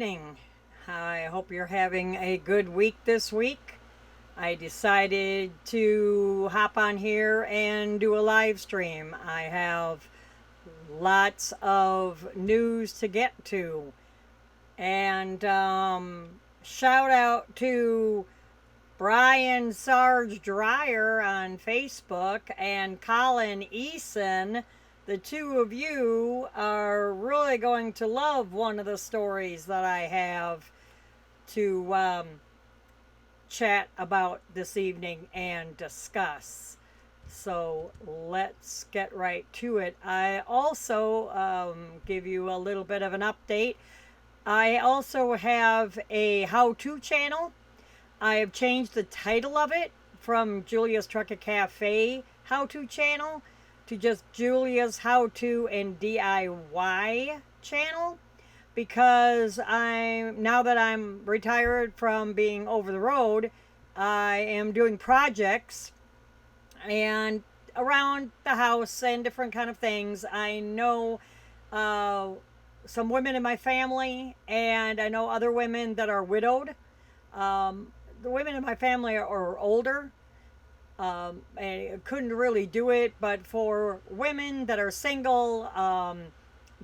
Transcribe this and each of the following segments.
evening. I hope you're having a good week this week. I decided to hop on here and do a live stream. I have lots of news to get to. And shout out to Brian Sarge Dreyer on Facebook and Colin Eason. The two of you are really going to love one of the stories that I have to chat about this evening and discuss. So let's get right to it. I also give you a little bit of an update. I also have a how-to channel. I have changed the title of it from Julia's Trucking Cafe how-to channel to just Julia's how-to and DIY channel, because now that I'm retired from being over the road, I am doing projects and around the house and different kind of things. I know some women in my family, and I know other women that are widowed. The women in my family are older, and couldn't really do it. But for women that are single,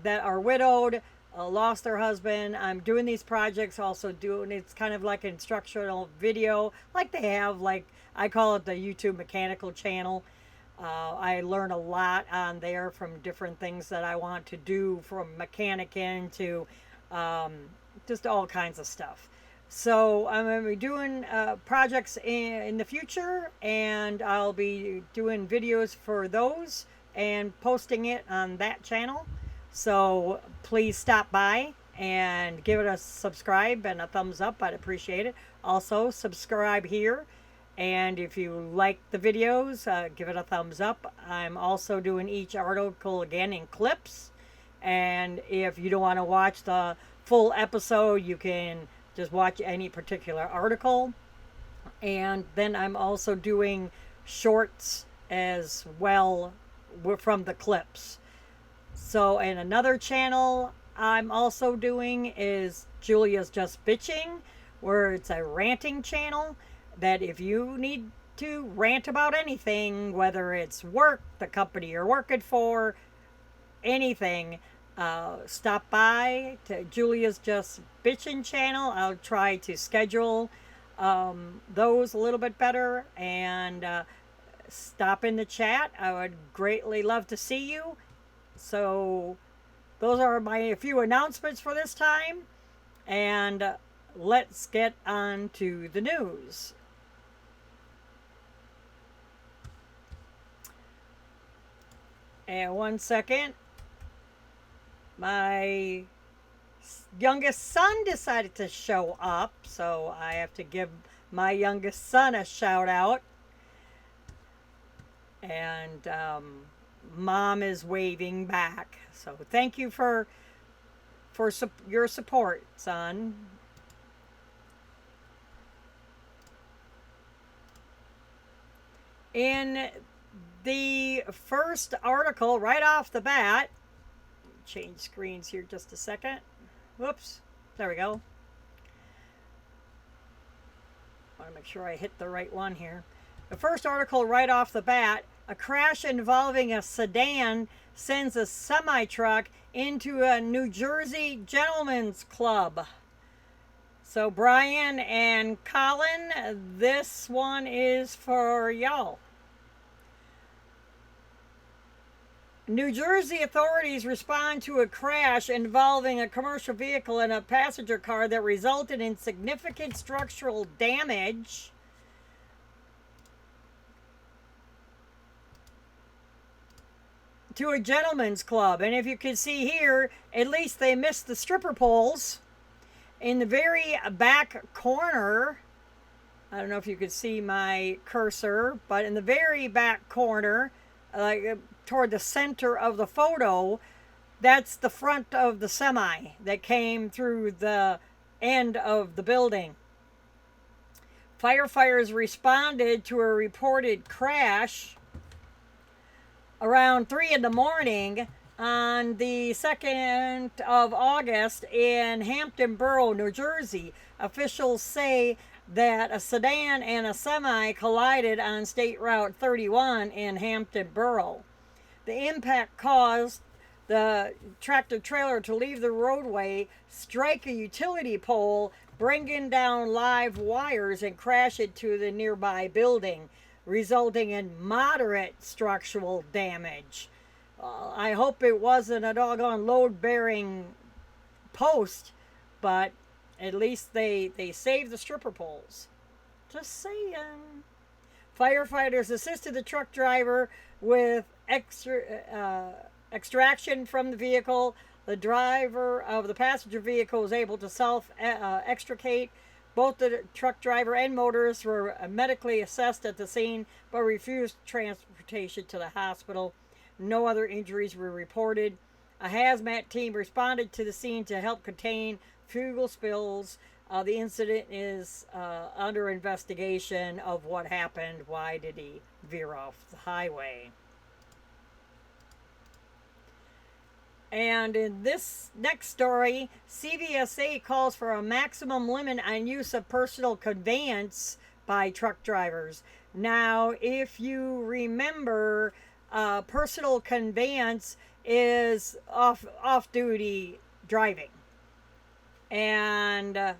that are widowed, lost their husband, I'm doing these projects. Also doing, it's kind of like an instructional video, like they have, like I call it the YouTube mechanical channel. I learn a lot on there from different things that I want to do, from mechanicking to just all kinds of stuff. So I'm going to be doing projects in the future, and I'll be doing videos for those and posting it on that channel. So please stop by and give it a subscribe and a thumbs up. I'd appreciate it. Also, subscribe here. And if you like the videos, give it a thumbs up. I'm also doing each article again in clips. And if you don't want to watch the full episode, you can just watch any particular article. And then I'm also doing shorts as well from the clips. So, and another channel I'm also doing is Julia's Just Bitching, where it's a ranting channel that if you need to rant about anything, whether it's work, the company you're working for, anything, stop by to Julia's Just Bitching channel. I'll try to schedule those a little bit better, and stop in the chat. I would greatly love to see you. So those are my few announcements for this time, and let's get on to the news. And 1 second. My youngest son decided to show up, so I have to give my youngest son a shout out. And Mom is waving back. So thank you for your support, son. In the first article, right off the bat, change screens here just a second. Whoops. There we go. I want to make sure I hit the right one here. The first article right off the bat, a crash involving a sedan sends a semi-truck into a New Jersey gentleman's club. So Brian and Colin, this one is for y'all. New Jersey authorities respond to a crash involving a commercial vehicle and a passenger car that resulted in significant structural damage. To a gentleman's club. And if you can see here, at least they missed the stripper poles. In the very back corner, I don't know if you could see my cursor, but in the very back corner, toward the center of the photo, that's the front of the semi that came through the end of the building. Firefighters responded to a reported crash around 3 in the morning On the 2nd of August in Hampton Borough, New Jersey, officials say that a sedan and a semi collided on State Route 31 in Hampton Borough. The impact caused the tractor trailer to leave the roadway, strike a utility pole, bringing down live wires, and crash into the nearby building, resulting in moderate structural damage. I hope it wasn't a doggone load bearing post, but at least they saved the stripper poles. Just saying. Firefighters assisted the truck driver with extraction from the vehicle. The driver of the passenger vehicle was able to self extricate. Both the truck driver and motorist were medically assessed at the scene but refused transportation to the hospital. No other injuries were reported. A hazmat team responded to the scene to help contain fuel spills. The incident is under investigation of what happened. Why did he veer off the highway? And in this next story, CVSA calls for a maximum limit on use of personal conveyance by truck drivers. Now, if you remember, personal conveyance is off duty driving, and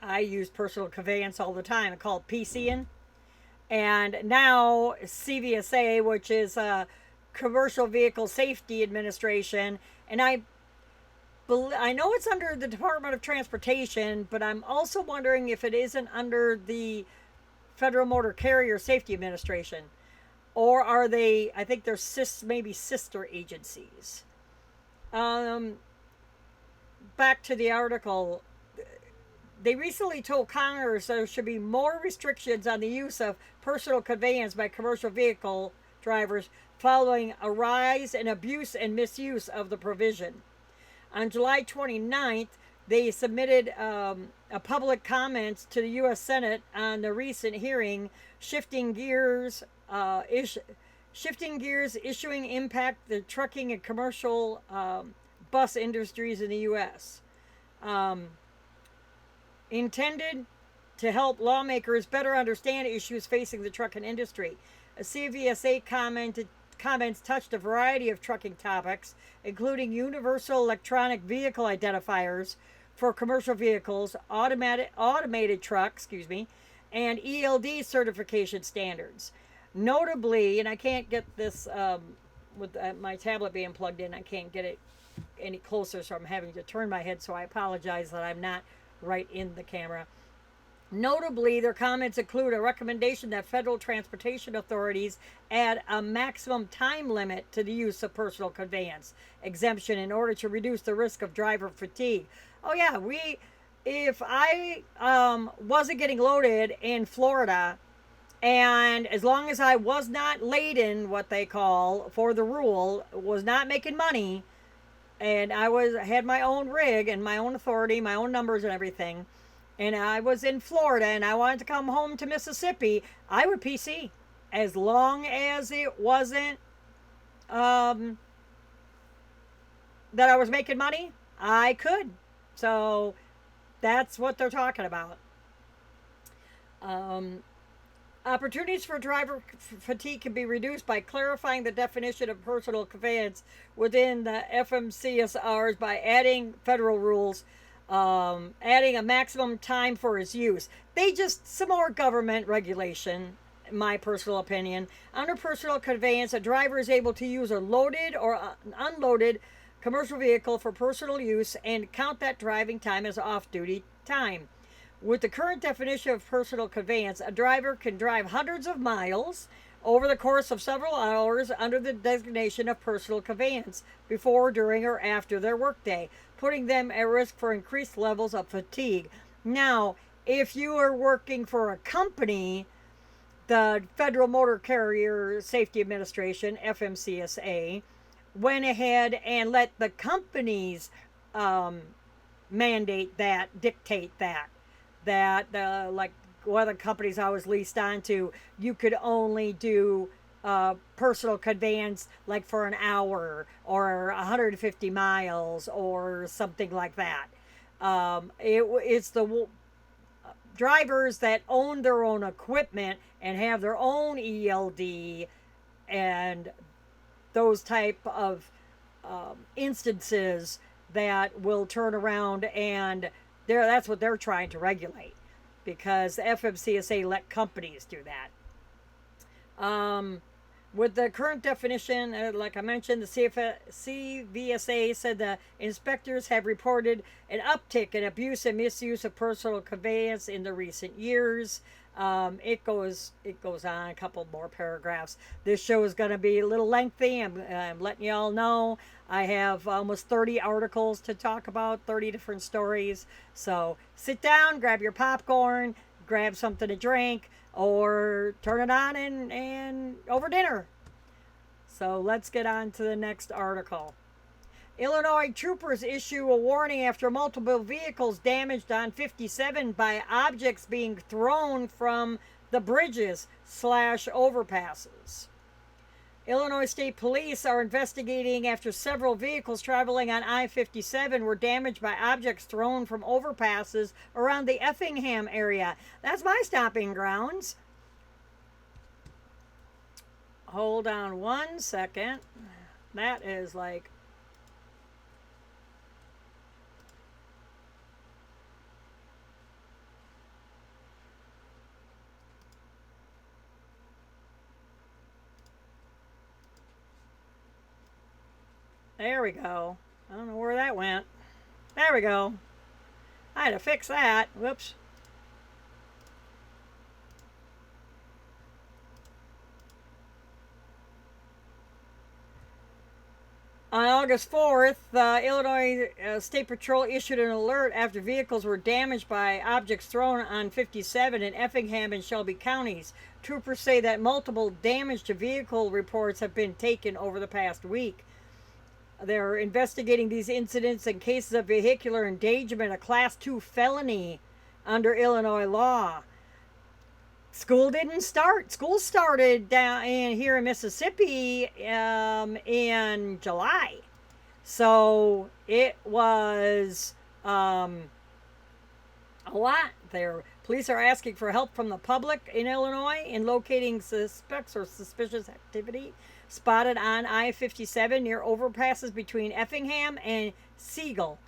I use personal conveyance all the time. It's called PCing, and now CVSA, which is Commercial Vehicle Safety Administration, and I know it's under the Department of Transportation, but I'm also wondering if it isn't under the Federal Motor Carrier Safety Administration, or are they? I think they're maybe sister agencies. Back to the article. They recently told Congress there should be more restrictions on the use of personal conveyance by commercial vehicle drivers following a rise in abuse and misuse of the provision. On July 29th, they submitted a public comments to the U.S. Senate on the recent hearing, shifting gears, issuing impact the trucking and commercial bus industries in the U.S. Intended to help lawmakers better understand issues facing the trucking industry. A CVSA comments touched a variety of trucking topics, including universal electronic vehicle identifiers for commercial vehicles, automated trucks, and ELD certification standards. Notably, and I can't get this with my tablet being plugged in, I can't get it any closer, so I'm having to turn my head, so I apologize that I'm not right in the camera. Notably, their comments include a recommendation that federal transportation authorities add a maximum time limit to the use of personal conveyance exemption in order to reduce the risk of driver fatigue. Oh yeah, if I wasn't getting loaded in Florida, and as long as I was not laden, what they call for the rule, was not making money, and I had my own rig and my own authority, my own numbers and everything, and I was in Florida and I wanted to come home to Mississippi, I would PC as long as it wasn't that I was making money. I could. So that's what they're talking about. Opportunities for driver fatigue can be reduced by clarifying the definition of personal conveyance within the FMCSRs by adding federal rules, adding a maximum time for its use. Some more government regulation, in my personal opinion. Under personal conveyance, a driver is able to use a loaded or unloaded commercial vehicle for personal use and count that driving time as off-duty time. With the current definition of personal conveyance, a driver can drive hundreds of miles over the course of several hours under the designation of personal conveyance before, during, or after their workday, putting them at risk for increased levels of fatigue. Now, if you are working for a company, the Federal Motor Carrier Safety Administration, FMCSA, went ahead and let the companies mandate that, dictate that. Like one of the companies I was leased on to, you could only do personal conveyance, like for an hour or 150 miles or something like that. It's the drivers that own their own equipment and have their own ELD and those type of instances that will turn around and that's what they're trying to regulate, because the FMCSA let companies do that. With the current definition, like I mentioned, the CVSA said the inspectors have reported an uptick in abuse and misuse of personal conveyance in the recent years. It goes on a couple more paragraphs. This show is going to be a little lengthy. I'm letting you all know. I have almost 30 articles to talk about, 30 different stories. So sit down, grab your popcorn, grab something to drink, or turn it on and over dinner. So let's get on to the next article. Illinois troopers issue a warning after multiple vehicles damaged on 57 by objects being thrown from the bridges / overpasses. Illinois State Police are investigating after several vehicles traveling on I-57 were damaged by objects thrown from overpasses around the Effingham area. That's my stomping grounds. Hold on one second. That is like... There we go. I don't know where that went. There we go. I had to fix that. Whoops. On August 4th, Illinois State Patrol issued an alert after vehicles were damaged by objects thrown on 57 in Effingham and Shelby counties. Troopers say that multiple damage to vehicle reports have been taken over the past week. They're investigating these incidents and cases of vehicular endangerment, a Class 2 felony under Illinois law. School didn't start. School started down here in Mississippi in July. So it was a lot there. Police are asking for help from the public in Illinois in locating suspects or suspicious activity spotted on I-57 near overpasses between Effingham and Siegel.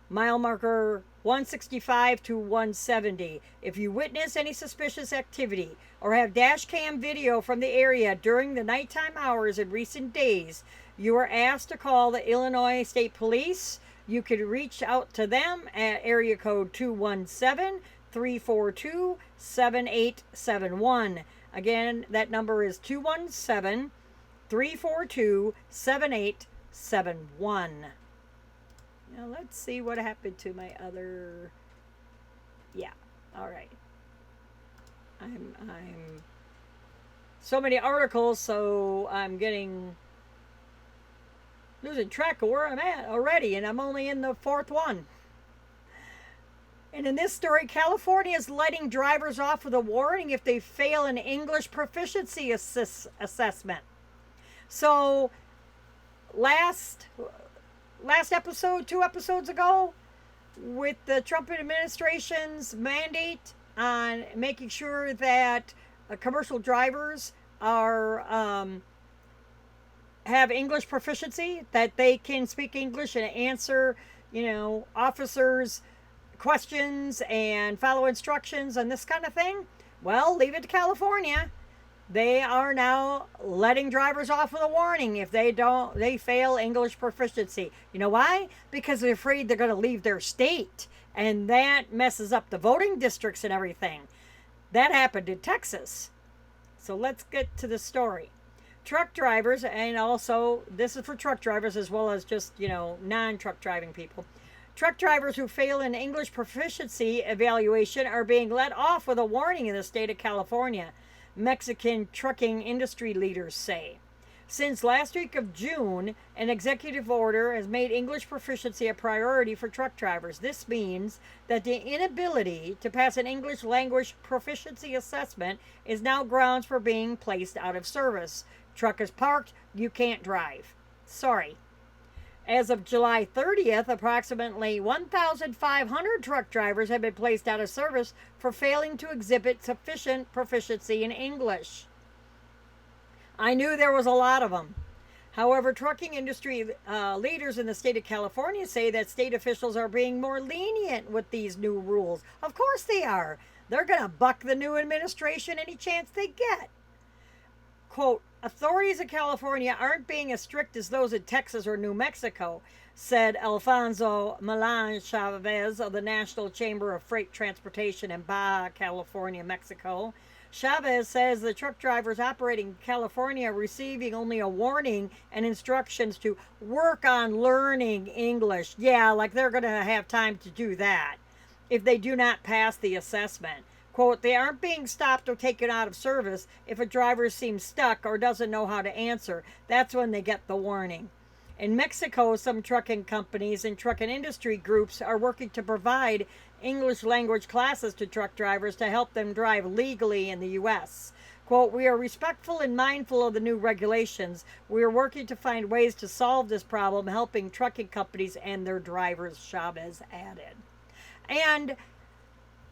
Mile marker 165 to 170. If you witness any suspicious activity or have dash cam video from the area during the nighttime hours in recent days, you are asked to call the Illinois State Police. You can reach out to them at area code 217-342-7871. Again, that number is 217-342-7871. Now let's see what happened to my other... Yeah, all right. I'm so many articles, so I'm losing track of where I'm at already, and I'm only in the fourth one. And in this story, California is letting drivers off with a warning if they fail an English proficiency assessment. So last episode, 2 episodes ago, with the Trump administration's mandate on making sure that commercial drivers are have English proficiency, that they can speak English and answer, officers' questions and follow instructions and this kind of thing. Well, leave it to California. They are now letting drivers off with a warning if they fail English proficiency. You know why? Because they're afraid they're going to leave their state, and that messes up the voting districts and everything. That happened in Texas. So let's get to the story. Truck drivers, and also this is for truck drivers as well as just, non-truck driving people. Truck drivers who fail an English proficiency evaluation are being let off with a warning in the state of California, Mexican trucking industry leaders say. Since last week of June, an executive order has made English proficiency a priority for truck drivers. This means that the inability to pass an English language proficiency assessment is now grounds for being placed out of service. Truck is parked, you can't drive. Sorry. As of July 30th, approximately 1,500 truck drivers have been placed out of service for failing to exhibit sufficient proficiency in English. I knew there was a lot of them. However, trucking industry leaders in the state of California say that state officials are being more lenient with these new rules. Of course they are. They're going to buck the new administration any chance they get. Quote, authorities in California aren't being as strict as those in Texas or New Mexico, said Alfonso Milan Chavez of the National Chamber of Freight Transportation in Baja California, Mexico. Chavez says the truck drivers operating in California are receiving only a warning and instructions to work on learning English. Yeah, like they're going to have time to do that if they do not pass the assessment. Quote, they aren't being stopped or taken out of service if a driver seems stuck or doesn't know how to answer. That's when they get the warning. In Mexico, some trucking companies and trucking industry groups are working to provide English language classes to truck drivers to help them drive legally in the U.S. Quote, we are respectful and mindful of the new regulations. We are working to find ways to solve this problem, helping trucking companies and their drivers, Chavez added. And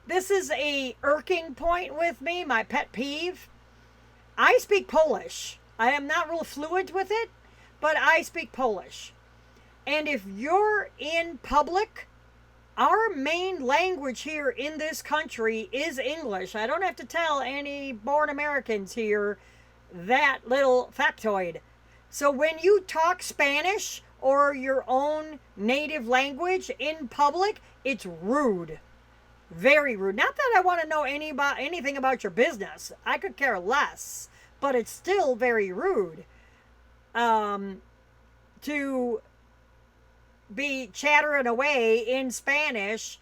this is a irking point with me, my pet peeve. I speak Polish. I am not real fluent with it, but I speak Polish. And if you're in public, our main language here in this country is English. I don't have to tell any born Americans here that little factoid. So when you talk Spanish or your own native language in public, it's rude. Very rude. Not that I want to know anything about your business. I could care less. But it's still very rude to be chattering away in Spanish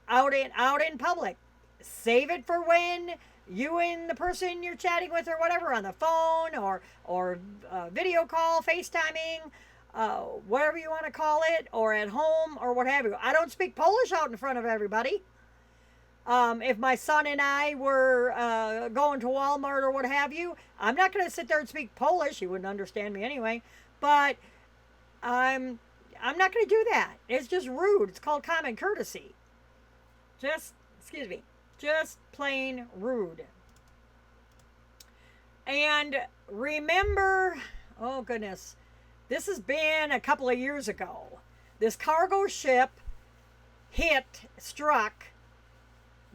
out in public. Save it for when you and the person you're chatting with or whatever on the phone or video call, FaceTiming, whatever you want to call it, or at home or what have you. I don't speak Polish out in front of everybody. If my son and I were going to Walmart or what have you, I'm not going to sit there and speak Polish. He wouldn't understand me anyway. But I'm not going to do that. It's just rude. It's called common courtesy. Just plain rude. And remember, oh goodness, this has been a couple of years ago. This cargo ship struck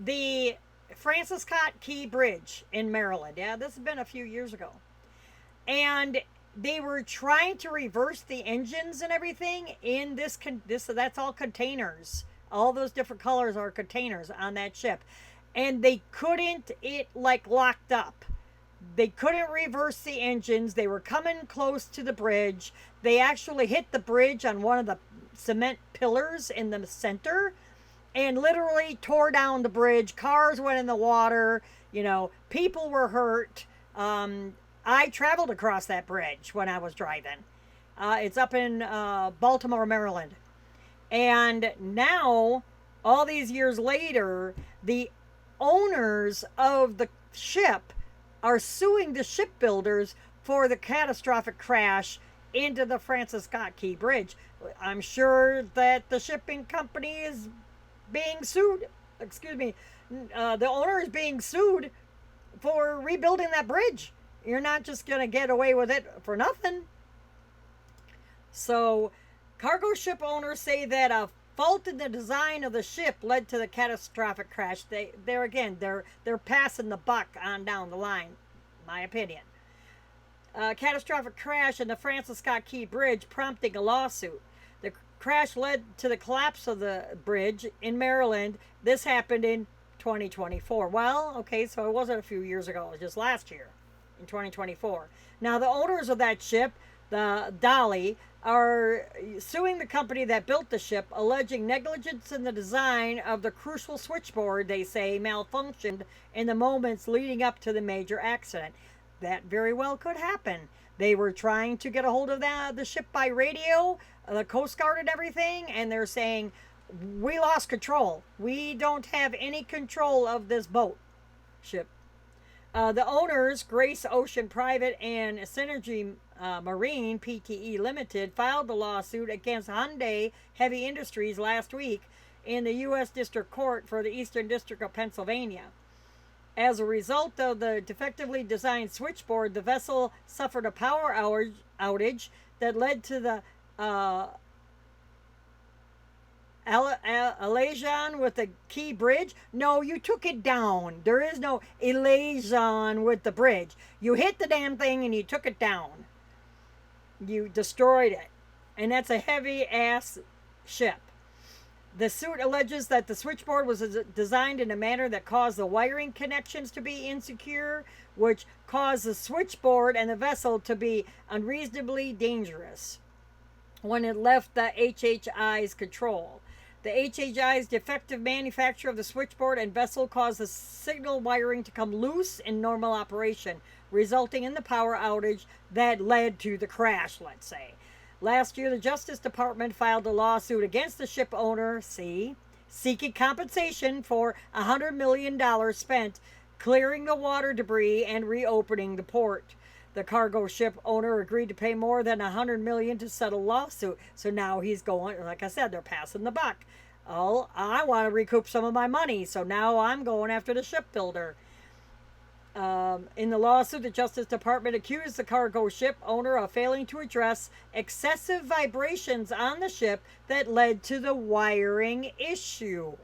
the Francis Scott Key Bridge in Maryland. Yeah, this has been a few years ago. And they were trying to reverse the engines and everything in this that's all containers. All those different colors are containers on that ship. And they couldn't, it like locked up. They couldn't reverse the engines. They were coming close to the bridge. They actually hit the bridge on one of the cement pillars in the center and literally tore down the bridge. Cars went in the water. People were hurt. I traveled across that bridge when I was driving. It's up in Baltimore, Maryland. And now, all these years later, the owners of the ship are suing the shipbuilders for the catastrophic crash into the Francis Scott Key Bridge. I'm sure that the shipping company is being sued. The owner is being sued for rebuilding that bridge. You're not just going to get away with it for nothing. So, cargo ship owners say that a fault in the design of the ship led to the catastrophic crash. They're passing the buck on down the line, my opinion. Catastrophic crash in the Francis Scott Key Bridge prompting a lawsuit. The crash led to the collapse of the bridge in Maryland. This happened in 2024. Well, okay, so it wasn't a few years ago. It was just last year in 2024. Now, the owners of that ship, the Dolly, are suing the company that built the ship, alleging negligence in the design of the crucial switchboard, they say, malfunctioned in the moments leading up to the major accident. That very well could happen. They were trying to get a hold of the ship by radio, the Coast Guard and everything, and they're saying, we lost control. We don't have any control of this ship. The owners, Grace Ocean Private and Synergy Marine (PTE Limited), filed the lawsuit against Hyundai Heavy Industries last week in the U.S. District Court for the Eastern District of Pennsylvania. As a result of the defectively designed switchboard, the vessel suffered a power outage that led to the Elasion with the key bridge. No, you took it down. There is no Elasion with the bridge. You hit the damn thing and you took it down. You destroyed it. And that's a heavy ass ship. The suit alleges that the switchboard was designed in a manner that caused the wiring connections to be insecure, which caused the switchboard and the vessel to be unreasonably dangerous when it left the HHI's control. The HHI's defective manufacture of the switchboard and vessel caused the signal wiring to come loose in normal operation, resulting in the power outage that led to the crash, let's say. Last year, the Justice Department filed a lawsuit against the ship owner, seeking compensation for $100 million spent clearing the water debris and reopening the port. The cargo ship owner agreed to pay more than $100 million to settle lawsuit. So now he's going, like I said, they're passing the buck. Oh, I want to recoup some of my money, so now I'm going after the shipbuilder. In the lawsuit, the Justice Department accused the cargo ship owner of failing to address excessive vibrations on the ship that led to the wiring issue.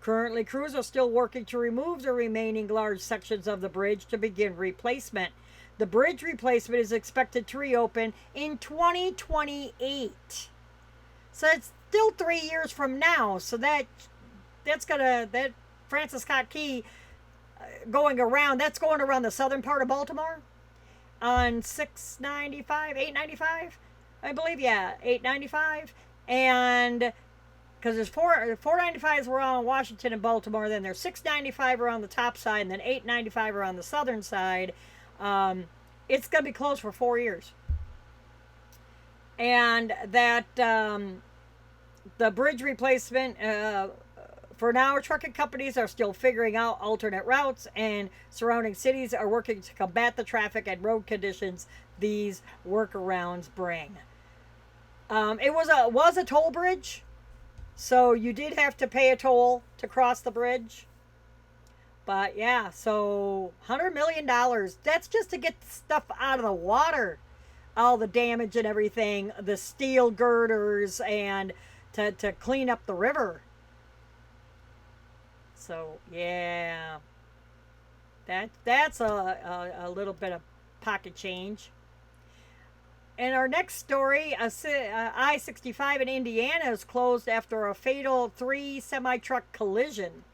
Currently, crews are still working to remove the remaining large sections of the bridge to begin replacement. The bridge replacement is expected to reopen in 2028. So it's still 3 years from now. So that Francis Scott Key that's going around the southern part of Baltimore on 895, I believe. Yeah, 895. And because there's 495s around Washington and Baltimore, then there's 695 around the top side, and then 895 around the southern side. It's going to be closed for 4 years. And that the bridge replacement, for now, trucking companies are still figuring out alternate routes, and surrounding cities are working to combat the traffic and road conditions these workarounds bring. It was a toll bridge, so you did have to pay a toll to cross the bridge. But yeah, so $100 million, that's just to get the stuff out of the water. All the damage and everything, the steel girders, and to clean up the river. So yeah, that's a little bit of pocket change. And our next story, I-65 in Indiana is closed after a fatal 3 semi-truck collision.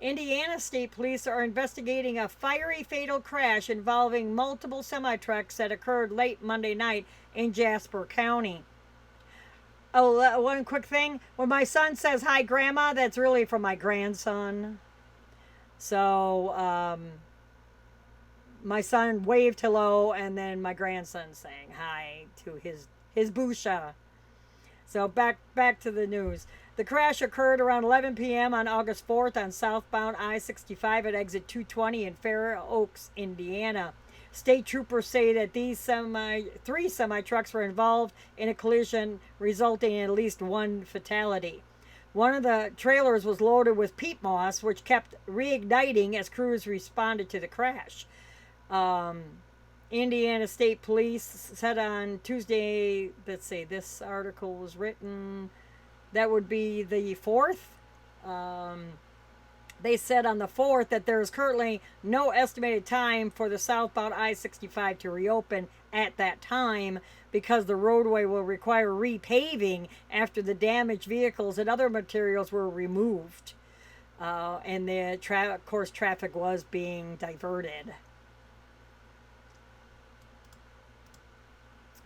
Indiana State Police are investigating a fiery fatal crash involving multiple semi-trucks that occurred late Monday night in Jasper County. Oh, one quick thing. When my son says, "Hi, Grandma," that's really from my grandson. So, my son waved hello, and then my grandson saying hi to his Busha. So back to the news. The crash occurred around 11 p.m. on August 4th on southbound I-65 at exit 220 in Fair Oaks, Indiana. State troopers say that these 3 semi-trucks were involved in a collision resulting in at least 1 fatality. One of the trailers was loaded with peat moss, which kept reigniting as crews responded to the crash. Indiana State Police said on Tuesday, let's see, this article was written, that would be the 4th. They said on the 4th that there is currently no estimated time for the southbound I-65 to reopen at that time because the roadway will require repaving after the damaged vehicles and other materials were removed. And of course, traffic was being diverted.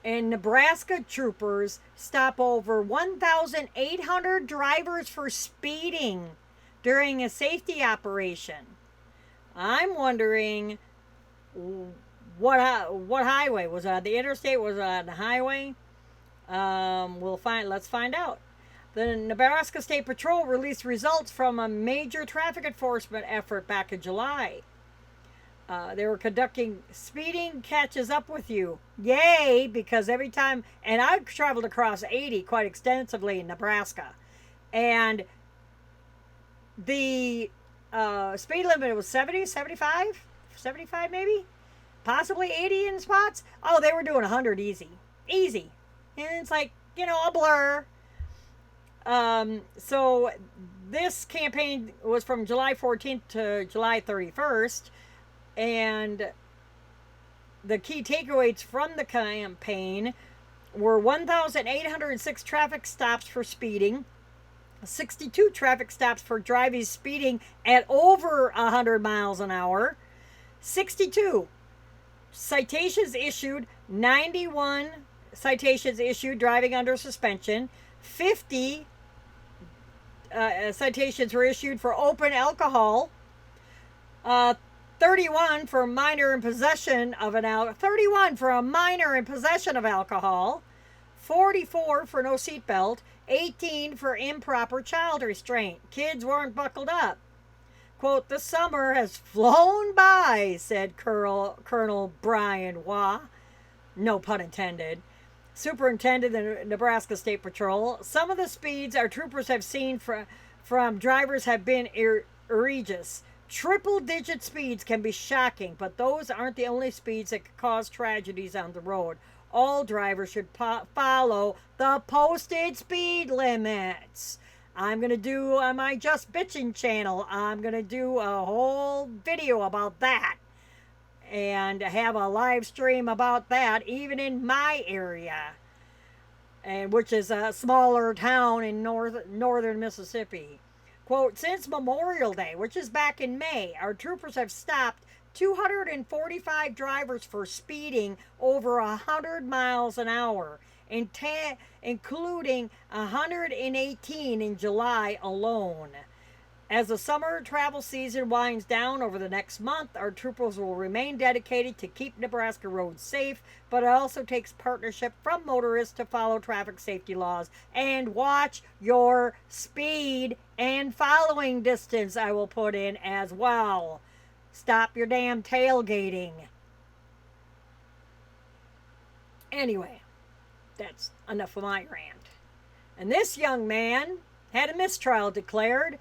And Nebraska troopers stop over 1,800 drivers for speeding during a safety operation. I'm wondering what highway was it? On the interstate? Was it on the highway? Let's find out. The Nebraska State Patrol released results from a major traffic enforcement effort back in July. They were conducting speeding catches up with you. Yay, because every time, and I've traveled across 80 quite extensively in Nebraska, and the speed limit was 70, 75, 75 maybe, possibly 80 in spots. Oh, they were doing 100 easy. Easy. And it's like, a blur. So this campaign was from July 14th to July 31st. And the key takeaways from the campaign were 1,806 traffic stops for speeding, 62 traffic stops for driving speeding at over 100 miles an hour, 62 citations issued, 91 citations issued driving under suspension, 50 citations were issued for open alcohol, 31 for minor in possession of 31 for a minor in possession of alcohol, 44 for no seatbelt, 18 for improper child restraint. Kids weren't buckled up. Quote, "The summer has flown by," said Colonel Brian Waugh, no pun intended, superintendent of the Nebraska State Patrol. "Some of the speeds our troopers have seen from drivers have been egregious. Triple-digit speeds can be shocking, but those aren't the only speeds that could cause tragedies on the road. All drivers should follow the posted speed limits." I'm going to do on my Just Bitchin' channel, I'm going to do a whole video about that and have a live stream about that, even in my area, and which is a smaller town in northern Mississippi. Quote, "Since Memorial Day, which is back in May, our troopers have stopped 245 drivers for speeding over 100 miles an hour, including 118 in July alone. As the summer travel season winds down over the next month, our troopers will remain dedicated to keep Nebraska roads safe, but it also takes partnership from motorists to follow traffic safety laws and watch your speed and following distance," I will put in as well. Stop your damn tailgating. Anyway, that's enough of my rant. And this young man had a mistrial declared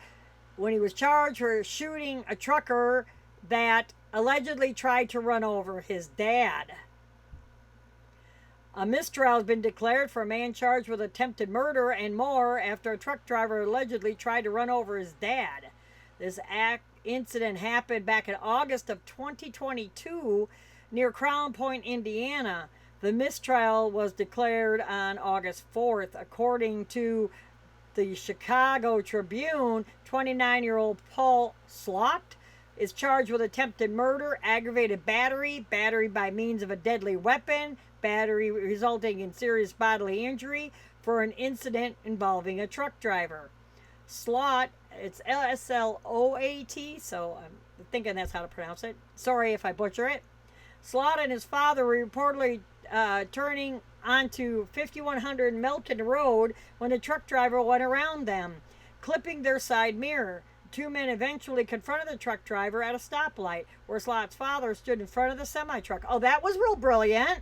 when he was charged for shooting a trucker that allegedly tried to run over his dad. A mistrial has been declared for a man charged with attempted murder and more after a truck driver allegedly tried to run over his dad. This incident happened back in August of 2022 near Crown Point, Indiana. The mistrial was declared on August 4th. According to the Chicago Tribune, 29-year-old Paul Slott is charged with attempted murder, aggravated battery, battery by means of a deadly weapon, battery resulting in serious bodily injury for an incident involving a truck driver. Slott, it's Sloat, so I'm thinking that's how to pronounce it. Sorry if I butcher it. Slott and his father were reportedly turning onto 5100 Melton Road when the truck driver went around them, clipping their side mirror. Two men eventually confronted the truck driver at a stoplight, where Slott's father stood in front of the semi-truck. Oh, that was real brilliant.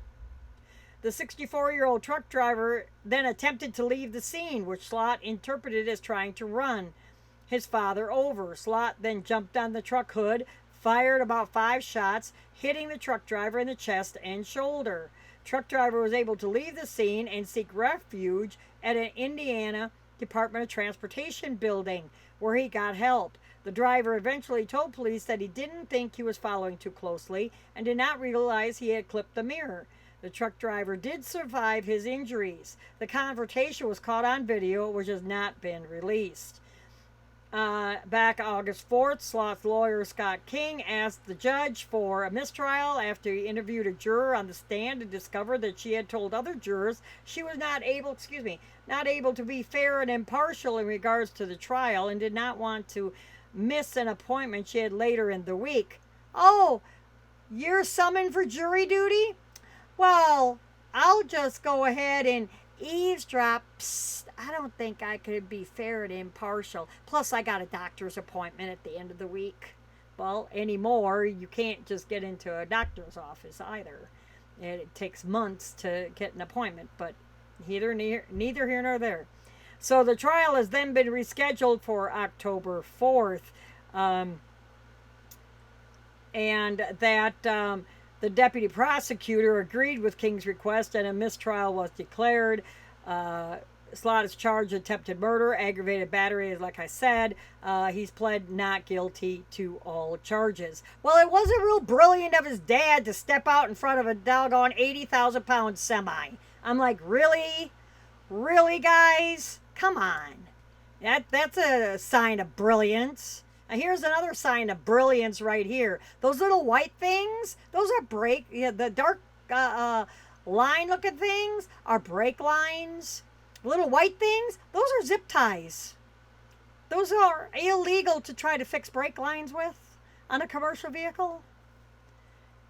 The 64-year-old truck driver then attempted to leave the scene, which Slott interpreted as trying to run his father over. Slott then jumped on the truck hood, fired about 5 shots, hitting the truck driver in the chest and shoulder. Truck driver was able to leave the scene and seek refuge at an Indiana Department of Transportation building, where he got help. The driver eventually told police that he didn't think he was following too closely and did not realize he had clipped the mirror. The truck driver did survive his injuries. The confrontation was caught on video, which has not been released. Back August 4th, Slott's lawyer Scott King asked the judge for a mistrial after he interviewed a juror on the stand and discovered that she had told other jurors she was not able to be fair and impartial in regards to the trial and did not want to miss an appointment she had later in the week. "Oh, you're summoned for jury duty? Well, I'll just go ahead and eavesdrop. Psst, I don't think I could be fair and impartial. Plus, I got a doctor's appointment at the end of the week." Well, anymore, you can't just get into a doctor's office either. It takes months to get an appointment, but neither here nor there. So the trial has then been rescheduled for October 4th. And that the deputy prosecutor agreed with King's request and a mistrial was declared. Slott is charged with attempted murder, aggravated battery, like I said. He's pled not guilty to all charges. Well, it wasn't real brilliant of his dad to step out in front of a doggone 80,000-pound semi. I'm like, really? Really, guys? Come on. That's a sign of brilliance. Now here's another sign of brilliance right here. Those little white things, those are brake, yeah, the dark line looking things are brake lines. Little white things, those are zip ties. Those are illegal to try to fix brake lines with on a commercial vehicle.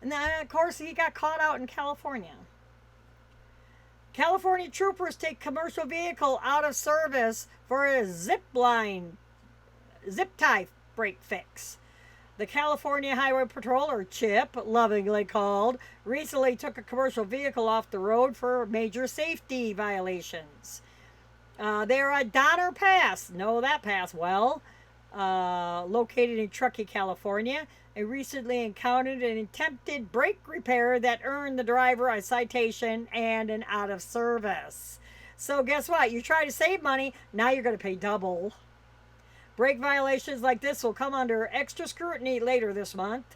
And then, of course, he got caught out in California. California troopers take commercial vehicle out of service for a zip tie brake fix. The California Highway Patrol, or CHIP, lovingly called, recently took a commercial vehicle off the road for major safety violations. They're at Donner Pass. Know that pass well. Located in Truckee, California. They recently encountered an attempted brake repair that earned the driver a citation and an out of service. So guess what? You try to save money, now you're going to pay double. Brake violations like this will come under extra scrutiny later this month,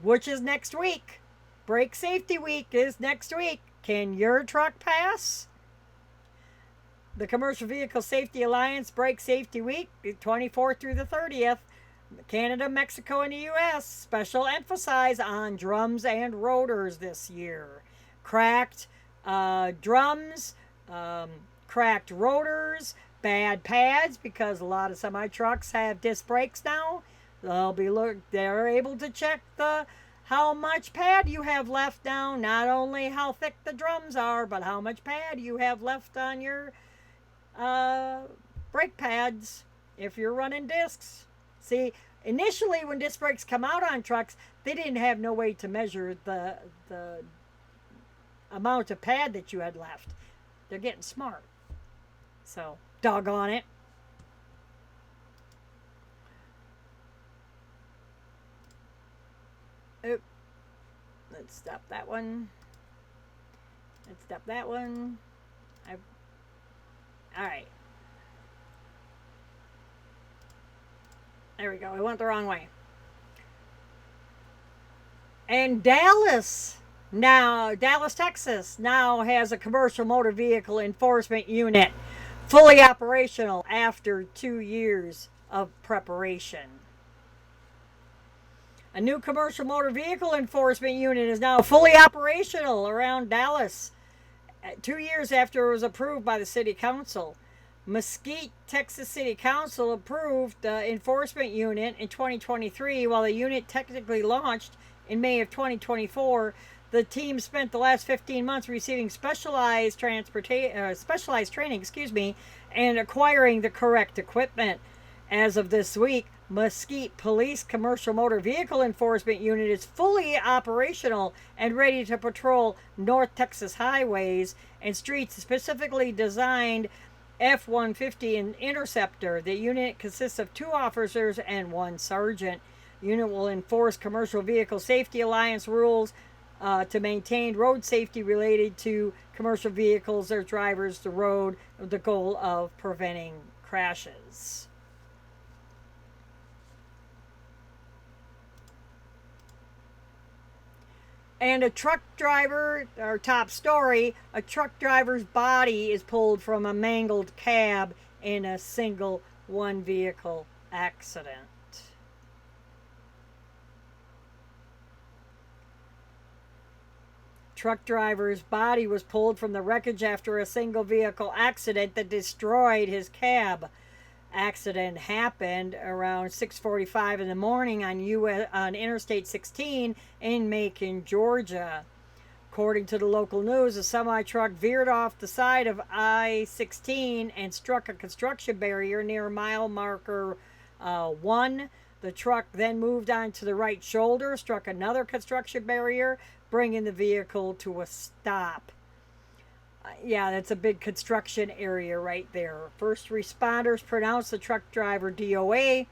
which is next week. Brake Safety Week is next week. Can your truck pass? The Commercial Vehicle Safety Alliance Brake Safety Week, 24th through the 30th. Canada, Mexico, and the U.S. Special emphasis on drums and rotors this year. Cracked drums, cracked rotors, bad pads, because a lot of semi trucks have disc brakes now. They're able to check how much pad you have left now, not only how thick the drums are, but how much pad you have left on your brake pads if you're running discs. See, initially when disc brakes come out on trucks, they didn't have no way to measure the amount of pad that you had left. They're getting smart. So, doggone it. Oop. Let's stop that one. Let's stop that one. Alright. There we go. I went the wrong way. And Dallas, Texas, now has a commercial motor vehicle enforcement unit fully operational after 2 years of preparation. A new commercial motor vehicle enforcement unit is now fully operational around Dallas 2 years after it was approved by the city council. Mesquite, Texas City Council approved the enforcement unit in 2023, while the unit technically launched in May of 2024. The team spent the last 15 months receiving specialized training, and acquiring the correct equipment. As of this week, Mesquite Police Commercial Motor Vehicle Enforcement Unit is fully operational and ready to patrol North Texas highways and streets specifically designed F-150 and Interceptor. The unit consists of 2 officers and 1 sergeant. The unit will enforce Commercial Vehicle Safety Alliance rules to maintain road safety related to commercial vehicles, their drivers, the road, with the goal of preventing crashes. And a truck driver, our top story, a truck driver's body is pulled from a mangled cab in a single one-vehicle accident. Truck driver's body was pulled from the wreckage after a single vehicle accident that destroyed his cab. Accident happened around 6:45 in the morning on Interstate 16 in Macon, Georgia. According to the local news, a semi-truck veered off the side of I-16 and struck a construction barrier near mile marker 1 The truck then moved on to the right shoulder, struck another construction barrier, bringing the vehicle to a stop. Yeah, that's a big construction area right there. First responders pronounced the truck driver DOA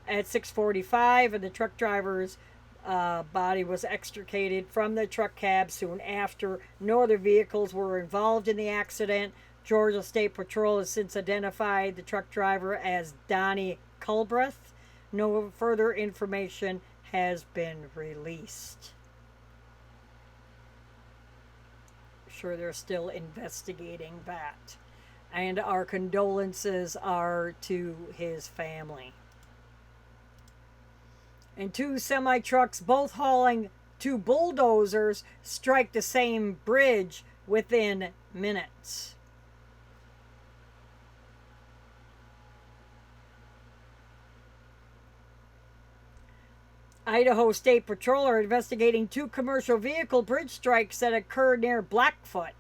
at 6:45, and the truck driver's body was extricated from the truck cab soon after. No other vehicles were involved in the accident. Georgia State Patrol has since identified the truck driver as Donnie Culbreth. No further information has been released. Sure, they're still investigating that. And our condolences are to his family. And two semi trucks, both hauling two bulldozers, strike the same bridge within minutes. Idaho State Patrol are investigating two commercial vehicle bridge strikes that occurred near Blackfoot.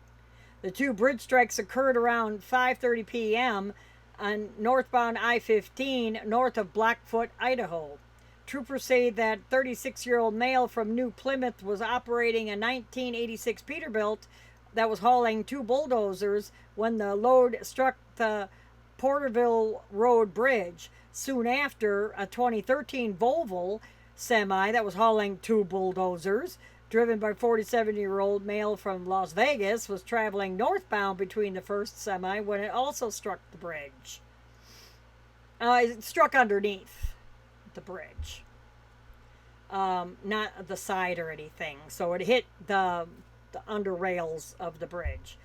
The two bridge strikes occurred around 5:30 p.m. on northbound I-15 north of Blackfoot, Idaho. Troopers say that 36-year-old male from New Plymouth was operating a 1986 Peterbilt that was hauling two bulldozers when the load struck the Porterville Road Bridge. Soon after, a 2013 Volvo semi that was hauling two bulldozers, driven by 47-year-old male from Las Vegas, was traveling northbound between the first semi when it also struck the bridge. It struck underneath the bridge, not the side or anything. So it hit the under rails of the bridge.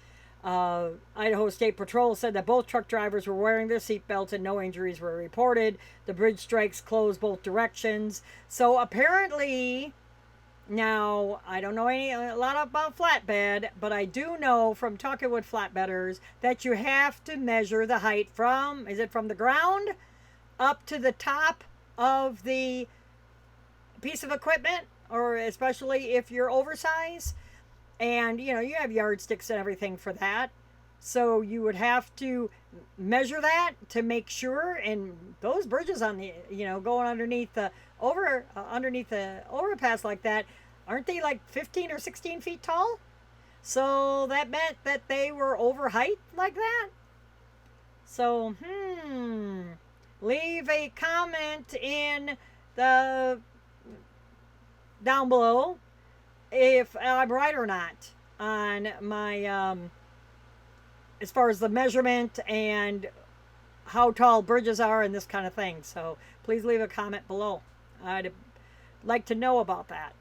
Idaho State Patrol said that both truck drivers were wearing their seatbelts and no injuries were reported. The bridge strikes closed both directions. So apparently, now I don't know a lot about flatbed, but I do know from talking with flatbedders that you have to measure the height from, is it from the ground up to the top of the piece of equipment, or especially if you're oversized. And, you have yardsticks and everything for that. So you would have to measure that to make sure. And those bridges on the, going underneath the overpass like that, aren't they like 15 or 16 feet tall? So that meant that they were over height like that. So, leave a comment in the down below if I'm right or not on my as far as the measurement and how tall bridges are and this kind of thing. So please leave a comment below. I'd like to know about that.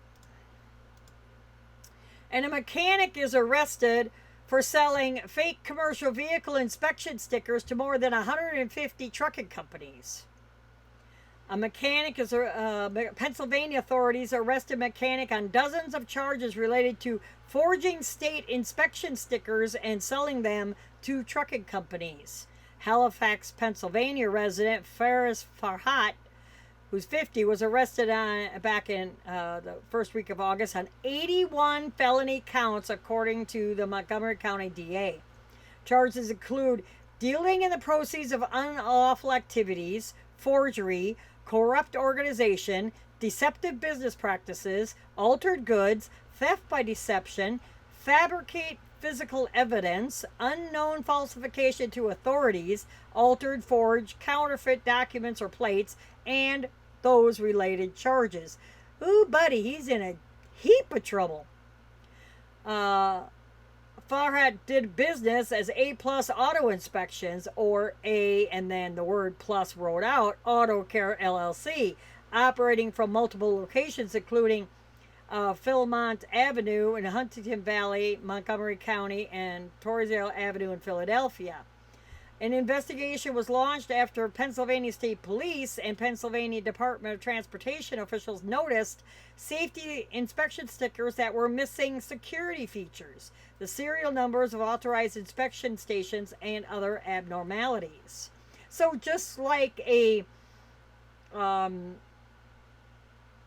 And a mechanic is arrested for selling fake commercial vehicle inspection stickers to more than 150 trucking companies. Pennsylvania authorities arrested a mechanic on dozens of charges related to forging state inspection stickers and selling them to trucking companies. Halifax, Pennsylvania resident Faris Farhat, who's 50, was arrested back in the first week of August on 81 felony counts, according to the Montgomery County DA. Charges include dealing in the proceeds of unlawful activities, forgery, corrupt organization, deceptive business practices, altered goods, theft by deception, fabricate physical evidence, unknown falsification to authorities, altered, forged, counterfeit documents or plates, and those related charges. Ooh, buddy, he's in a heap of trouble. Farhat did business as A Plus Auto Inspections, or A and then the word plus wrote out, Auto Care LLC, operating from multiple locations including Philmont Avenue in Huntington Valley, Montgomery County, and Torresdale Avenue in Philadelphia. An investigation was launched after Pennsylvania State Police and Pennsylvania Department of Transportation officials noticed safety inspection stickers that were missing security features, the serial numbers of authorized inspection stations, and other abnormalities. So just like a, I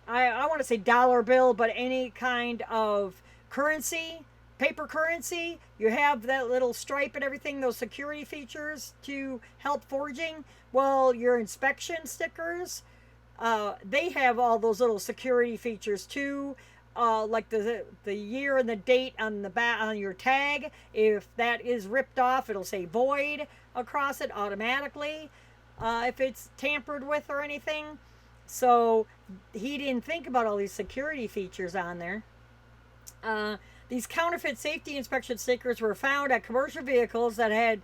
want to say dollar bill, but any kind of currency, paper currency, you have that little stripe and everything, those security features to help forging. Well, your inspection stickers they have all those little security features too. Like the year and the date on the back on your tag. If that is ripped off, it'll say void across it automatically. If it's tampered with or anything. So he didn't think about all these security features on there. These counterfeit safety inspection stickers were found at commercial vehicles that had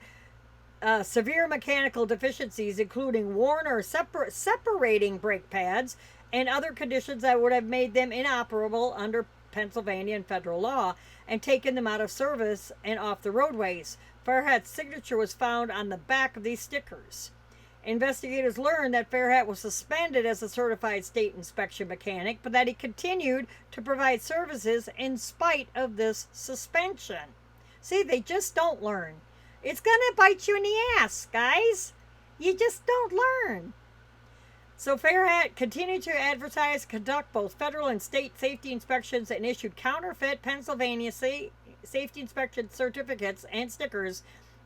severe mechanical deficiencies, including worn or separating brake pads and other conditions that would have made them inoperable under Pennsylvania and federal law and taken them out of service and off the roadways. Fairhat's signature was found on the back of these stickers. Investigators learned that Fairhat was suspended as a certified state inspection mechanic, but that he continued to provide services in spite of this suspension. See, they just don't learn. It's gonna bite you in the ass, guys. You just don't learn. So Fairhat continued to advertise, conduct both federal and state safety inspections, and issued counterfeit Pennsylvania safety inspection certificates and stickers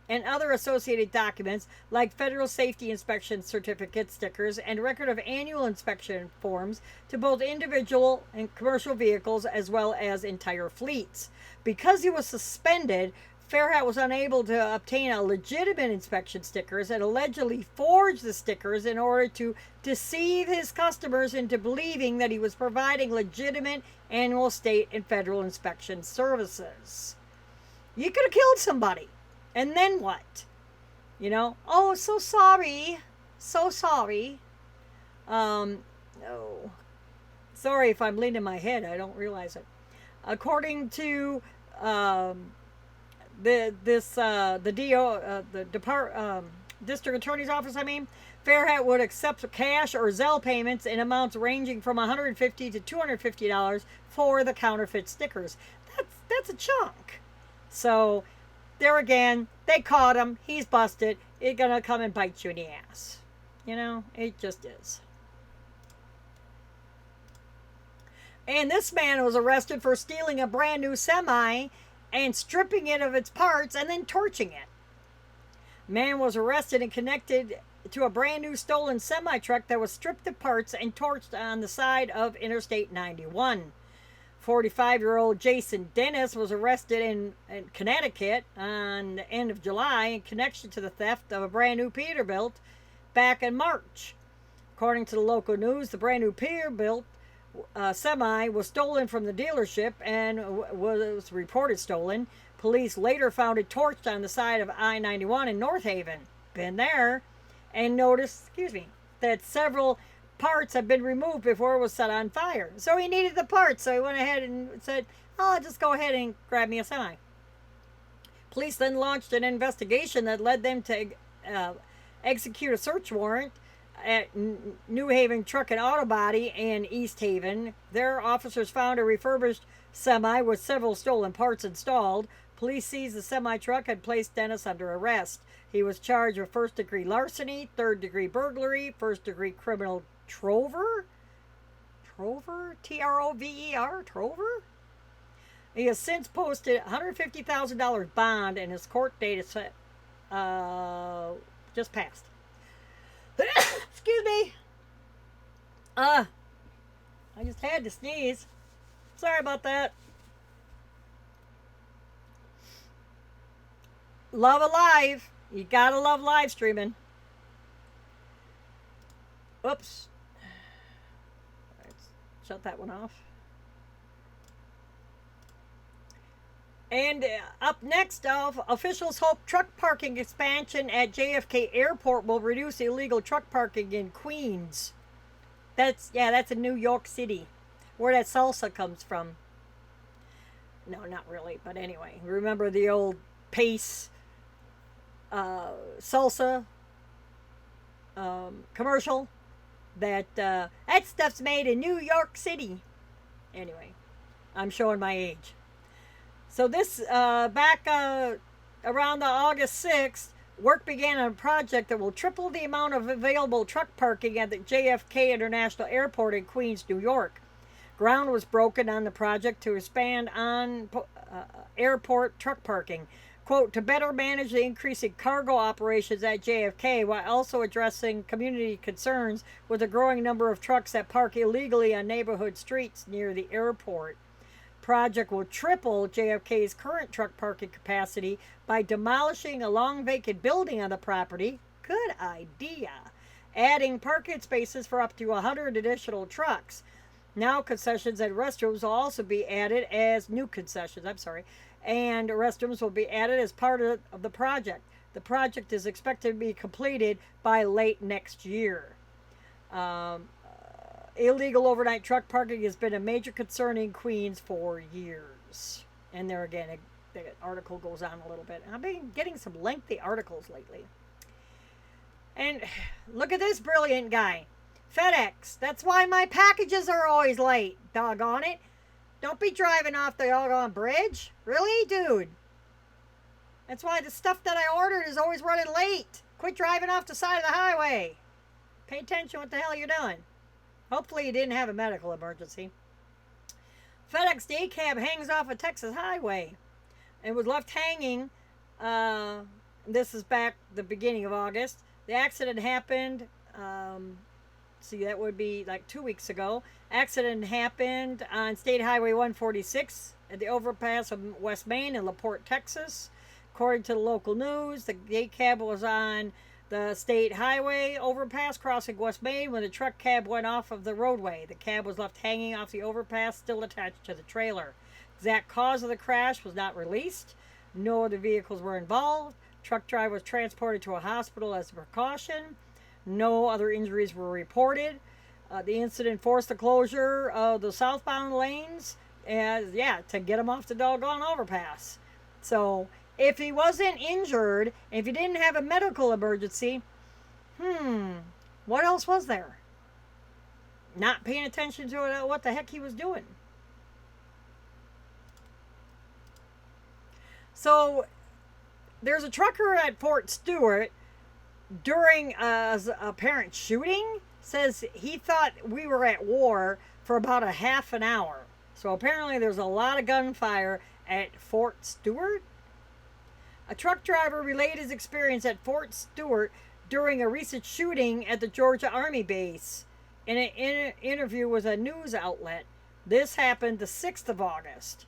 and other associated documents like federal safety inspection certificate stickers and record of annual inspection forms to both individual and commercial vehicles as well as entire fleets. Because he was suspended, Fairhat was unable to obtain a legitimate inspection stickers and allegedly forged the stickers in order to deceive his customers into believing that he was providing legitimate annual state and federal inspection services. You could have killed somebody. And then what? You know, oh, so sorry. So sorry. No. Sorry if I'm leaning my head. I don't realize it. According to the district attorney's office, Fairhat would accept cash or Zelle payments in amounts ranging from $150 to $250 for the counterfeit stickers. That's a chunk. So there again, they caught him. He's busted. It's gonna come and bite you in the ass. You know, it just is. And this man was arrested for stealing a brand new semi and stripping it of its parts and then torching it. Man was arrested and connected to a brand new stolen semi truck that was stripped of parts and torched on the side of Interstate 91. 45-year-old Jason Dennis was arrested in Connecticut on the end of July in connection to the theft of a brand new Peterbilt back in March. According to the local news, the brand new Peterbilt semi was stolen from the dealership and was reported stolen. Police later found it torched on the side of I-91 in North Haven. Been there. And noticed, that several parts had been removed before it was set on fire. So he needed the parts, so he went ahead and said, oh, I'll just go ahead and grab me a semi. Police then launched an investigation that led them to execute a search warrant at New Haven Truck and Auto Body in East Haven. Their officers found a refurbished semi with several stolen parts installed. Police seized the semi-truck and placed Dennis under arrest. He was charged with first-degree larceny, third-degree burglary, first-degree criminal trover? Trover? Trover? He has since posted $150,000 bond, and his court date is just passed. Excuse me. I just had to sneeze. Sorry about that. Love Alive. You gotta love live streaming. Oops. Let's shut that one off. And up next, officials hope truck parking expansion at JFK Airport will reduce illegal truck parking in Queens. That's in New York City, where that salsa comes from. No, not really, but anyway, remember the old Pace salsa commercial? That stuff's made in New York City. Anyway, I'm showing my age. So this, back around the August 6th, work began on a project that will triple the amount of available truck parking at the JFK International Airport in Queens, New York. Ground was broken on the project to expand on airport truck parking. quote, to better manage the increasing cargo operations at JFK while also addressing community concerns with a growing number of trucks that park illegally on neighborhood streets near the airport. Project will triple JFK's current truck parking capacity by demolishing a long vacant building on the property. Good idea. Adding parking spaces for up to 100 additional trucks. Now concessions and restrooms will also be added as new concessions, and restrooms will be added as part of the project. The project is expected to be completed by late next year. Illegal overnight truck parking has been a major concern in Queens for years. And there again, the article goes on a little bit. I've been getting some lengthy articles lately. And look at this brilliant guy. FedEx. That's why my packages are always late. Doggone it. Don't be driving off the doggone bridge. Really, dude? That's why the stuff that I ordered is always running late. Quit driving off the side of the highway. Pay attention what the hell you're doing. Hopefully you didn't have a medical emergency. FedEx day cab hangs off a Texas highway. It was left hanging. This is back the beginning of August. The accident happened. That would be like 2 weeks ago. Accident happened on State Highway 146 at the overpass of West Main in LaPorte, Texas. According to the local news, the day cab was on the State Highway overpass crossing West Main when the truck cab went off of the roadway. The cab was left hanging off the overpass, still attached to the trailer. Exact cause of the crash was not released. No other vehicles were involved. Truck driver was transported to a hospital as a precaution. No other injuries were reported. The incident forced the closure of the southbound lanes to get him off the doggone overpass. So if he wasn't injured, if he didn't have a medical emergency, what else was there? Not paying attention to what the heck he was doing. So there's a trucker at Fort Stewart during a apparent shooting. Says he thought we were at war for about a half an hour. So apparently there's a lot of gunfire at Fort Stewart. A truck driver relayed his experience at Fort Stewart during a recent shooting at the Georgia Army base in an interview with a news outlet. This happened the 6th of August.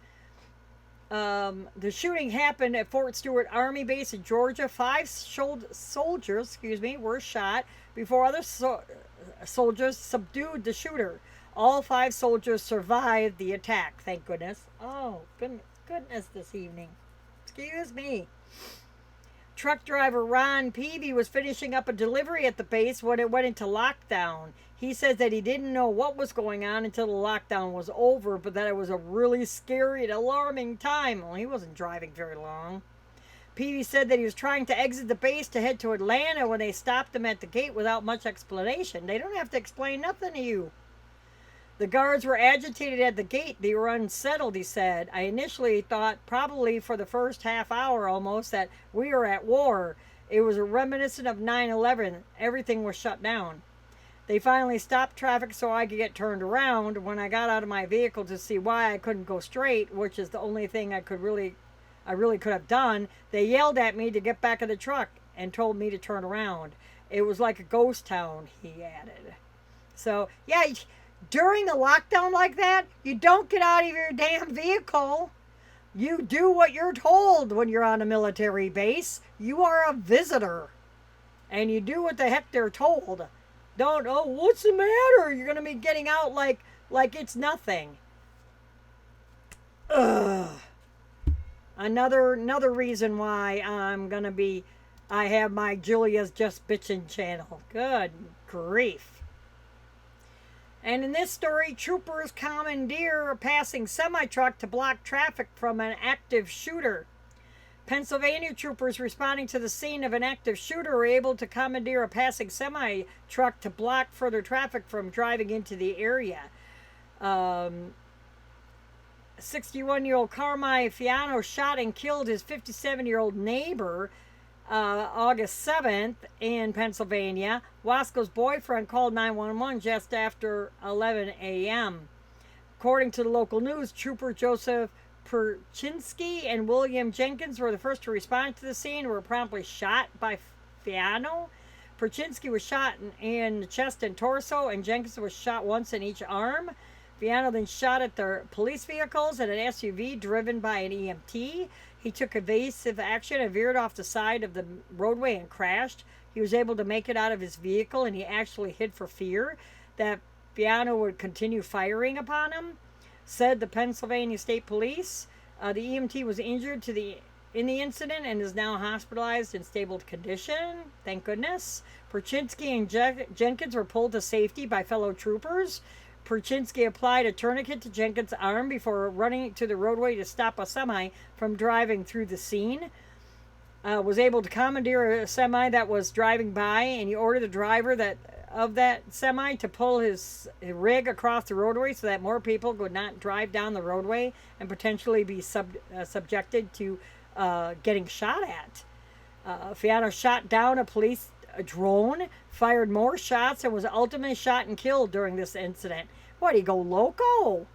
The shooting happened at Fort Stewart Army Base in Georgia. 5 soldiers were shot before other soldiers subdued the shooter. All 5 soldiers survived the attack, thank goodness. Oh, goodness this evening. Excuse me. Truck driver Ron Peavy was finishing up a delivery at the base when it went into lockdown. He says that he didn't know what was going on until the lockdown was over, but that it was a really scary and alarming time. Well, he wasn't driving very long. Peavy said that he was trying to exit the base to head to Atlanta when they stopped him at the gate without much explanation. They don't have to explain nothing to you. The guards were agitated at the gate. They were unsettled, he said. I initially thought, probably for the first half hour almost, that we were at war. It was reminiscent of 9/11. Everything was shut down. They finally stopped traffic so I could get turned around. When I got out of my vehicle to see why I couldn't go straight, which is the only thing I really could have done, they yelled at me to get back in the truck and told me to turn around. It was like a ghost town, he added. So, yeah, during the lockdown like that, you don't get out of your damn vehicle. You do what you're told when you're on a military base. You are a visitor. And you do what the heck they're told. Don't, what's the matter? You're going to be getting out like it's nothing. Ugh. Another reason why I have my Julia's Just Bitchin' channel. Good grief. And in this story, troopers commandeer a passing semi-truck to block traffic from an active shooter. Pennsylvania troopers responding to the scene of an active shooter were able to commandeer a passing semi-truck to block further traffic from driving into the area. 61-year-old Carmine Fiano shot and killed his 57-year-old neighbor August 7th in Pennsylvania. Wasco's boyfriend called 911 just after 11 a.m. According to the local news, Trooper Joseph Perchinsky and William Jenkins were the first to respond to the scene and were promptly shot by Fiano. Perchinsky was shot in the chest and torso, and Jenkins was shot once in each arm. Fiano then shot at the police vehicles and an SUV driven by an EMT. He took evasive action and veered off the side of the roadway and crashed. He was able to make it out of his vehicle, and he actually hid for fear that Fiano would continue firing upon him, said the Pennsylvania State Police. The EMT was injured in the incident and is now hospitalized in stable condition. Thank goodness. Perchinsky and Jenkins were pulled to safety by fellow troopers. Perchinsky applied a tourniquet to Jenkins' arm before running to the roadway to stop a semi from driving through the scene. Was able to commandeer a semi that was driving by, and he ordered the driver of that semi to pull his rig across the roadway so that more people would not drive down the roadway and potentially be subjected to getting shot at. Fiano shot down a police drone, fired more shots, and was ultimately shot and killed during this incident. What, he go loco?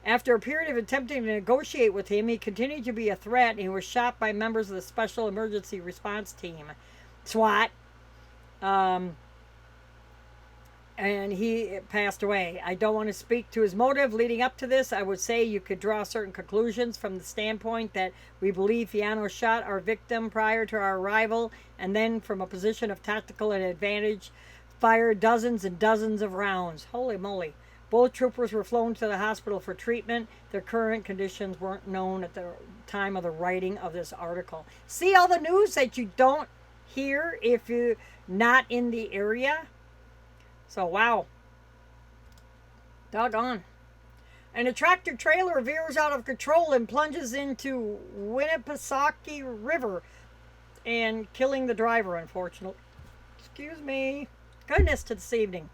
After a period of attempting to negotiate with him, he continued to be a threat, and he was shot by members of the Special Emergency Response Team, SWAT, and he passed away. I don't want to speak to his motive leading up to this. I would say you could draw certain conclusions from the standpoint that we believe Fiano shot our victim prior to our arrival, and then from a position of tactical advantage, fired dozens and dozens of rounds. Holy moly. Both troopers were flown to the hospital for treatment. Their current conditions weren't known at the time of the writing of this article. See all the news that you don't hear if you're not in the area? So, wow. Doggone. And a tractor trailer veers out of control and plunges into Winnipesaukee River and killing the driver, unfortunately. Excuse me. Goodness to this evening.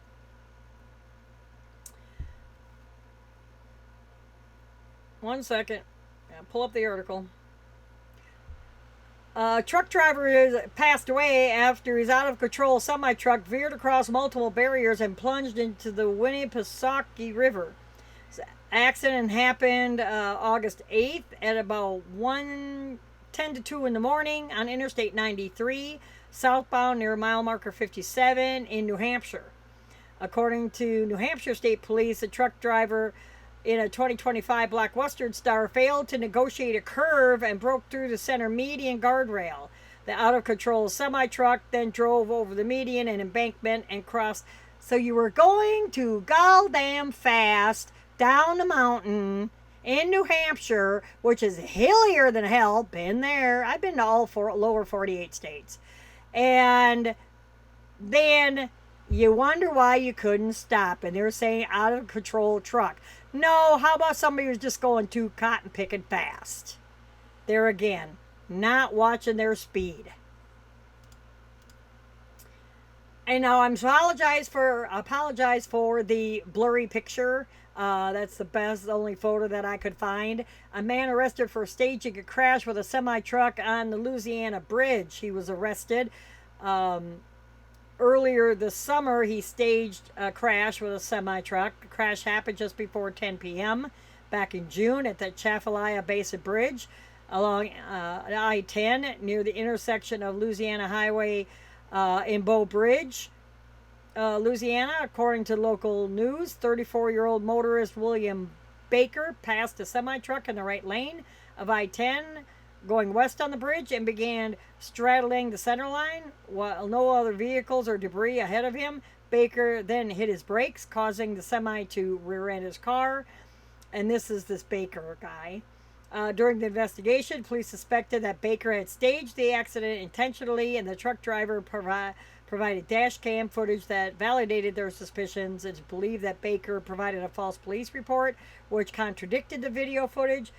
One second. I'll pull up the article. Truck driver has passed away after his out of control semi truck veered across multiple barriers and plunged into the Winnipesaukee River. The accident happened August 8th at about 1:10 to 2 in the morning on Interstate 93, southbound near mile marker 57 in New Hampshire. According to New Hampshire State Police, the truck driver in a 2025 Black Western Star failed to negotiate a curve and broke through the center median guardrail. The out-of-control semi-truck then drove over the median and embankment and crossed. So you were going too goddamn fast down the mountain in New Hampshire, which is hillier than hell. Been there. I've been to all four lower 48 states. And then you wonder why you couldn't stop. And they're saying out-of-control truck. No, how about somebody who's just going too cotton picking fast? There again, not watching their speed. And now I'm apologize for the blurry picture. That's the only photo that I could find. A man arrested for staging a crash with a semi-truck on the Louisiana Bridge. He was arrested. Earlier this summer, he staged a crash with a semi-truck. The crash happened just before 10 p.m. back in June at the Chafalaya Basin Bridge along I-10 near the intersection of Louisiana Highway in Bow Bridge, Louisiana. According to local news, 34-year-old motorist William Baker passed a semi-truck in the right lane of I-10 going west on the bridge and began straddling the center line while no other vehicles or debris ahead of him. Baker then hit his brakes, causing the semi to rear-end his car. And this is this Baker guy. During the investigation, police suspected that Baker had staged the accident intentionally, and the truck driver provided dash cam footage that validated their suspicions. It's believed that Baker provided a false police report, which contradicted the video footage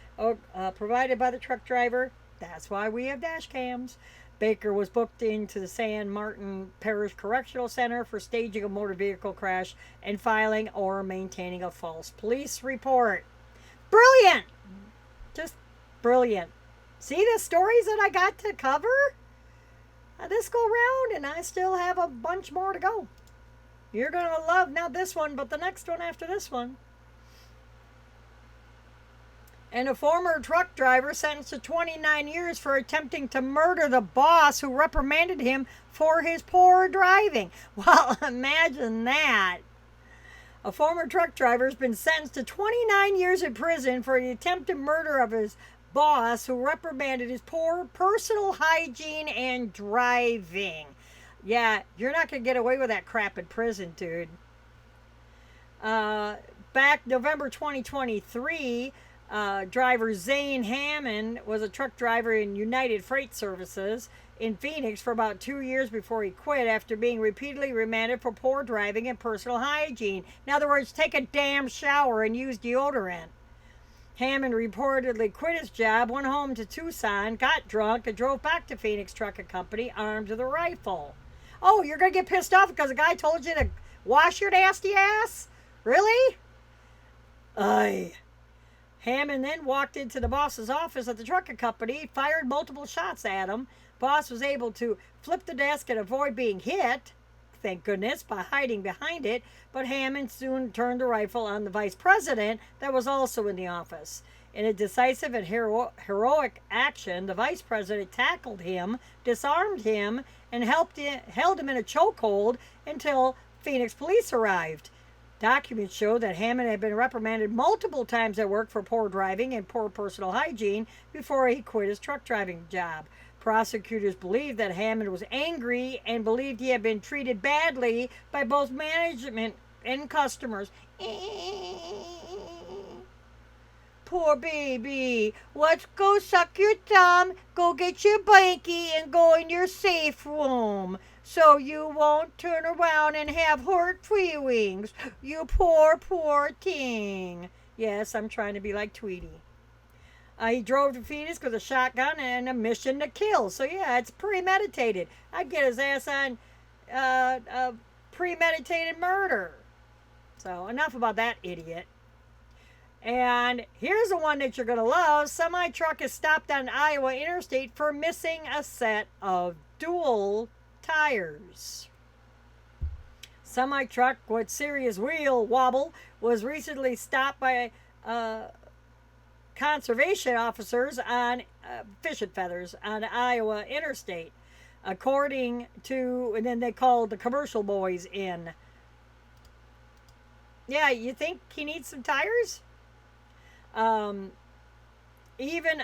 provided by the truck driver. That's why we have dash cams. Baker was booked into the San Martin Parish Correctional Center for staging a motor vehicle crash and filing or maintaining a false police report. Brilliant! Just brilliant. See the stories that I got to cover? This go round, and I still have a bunch more to go. You're going to love not this one, but the next one after this one. And a former truck driver sentenced to 29 years for attempting to murder the boss who reprimanded him for his poor driving. Well, imagine that. A former truck driver has been sentenced to 29 years in prison for the attempted murder of his boss who reprimanded his poor personal hygiene and driving. Yeah, you're not going to get away with that crap in prison, dude. Back November 2023, driver Zane Hammond was a truck driver in United Freight Services in Phoenix for about 2 years before he quit after being repeatedly remanded for poor driving and personal hygiene. In other words, take a damn shower and use deodorant. Hammond reportedly quit his job, went home to Tucson, got drunk, and drove back to Phoenix Trucking Company armed with a rifle. Oh, you're going to get pissed off because a guy told you to wash your nasty ass? Really? Aye. Hammond then walked into the boss's office at the trucking company, fired multiple shots at him. Boss was able to flip the desk and avoid being hit, thank goodness, by hiding behind it, but Hammond soon turned the rifle on the vice president that was also in the office. In a decisive and heroic action, the vice president tackled him, disarmed him, and held him in a chokehold until Phoenix police arrived. Documents show that Hammond had been reprimanded multiple times at work for poor driving and poor personal hygiene before he quit his truck driving job. Prosecutors believe that Hammond was angry and believed he had been treated badly by both management and customers. Poor baby. Let's go suck your thumb, go get your blankie, and go in your safe room so you won't turn around and have hurt feelings. You poor, poor thing. Yes, I'm trying to be like Tweety. He drove to Phoenix with a shotgun and a mission to kill. So, yeah, it's premeditated. I'd get his ass on premeditated murder. So, enough about that idiot. And here's the one that you're going to love. Semi-truck is stopped on Iowa Interstate for missing a set of dual tires. Semi-truck with serious wheel wobble was recently stopped by conservation officers on fishing feathers on Iowa Interstate. According to, and then they called the commercial boys in. Yeah, you think he needs some tires? Even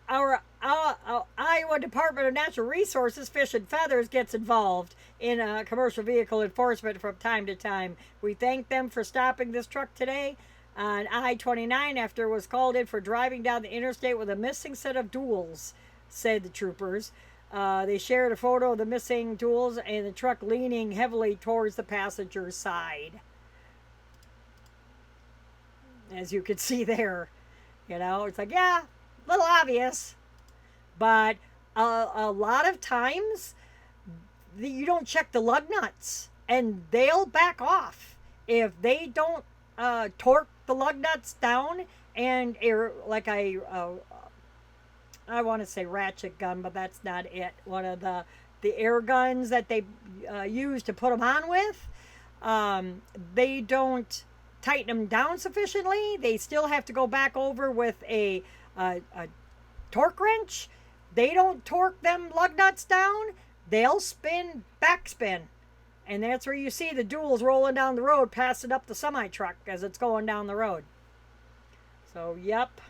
our Iowa Department of Natural Resources, Fish and Feathers, gets involved in commercial vehicle enforcement from time to time. We thank them for stopping this truck today on I-29 after it was called in for driving down the interstate with a missing set of duals, said the troopers. They shared a photo of the missing duals and the truck leaning heavily towards the passenger's side. As you can see there, you know, it's like, yeah, a little obvious, but a lot of times you don't check the lug nuts and they'll back off if they don't torque the lug nuts down and like I want to say ratchet gun, but that's not it. One of the air guns that they use to put them on with, they don't tighten them down sufficiently. They still have to go back over with a torque wrench. They don't torque them lug nuts down. They'll backspin. And that's where you see the duals rolling down the road, passing up the semi-truck as it's going down the road. So, yep.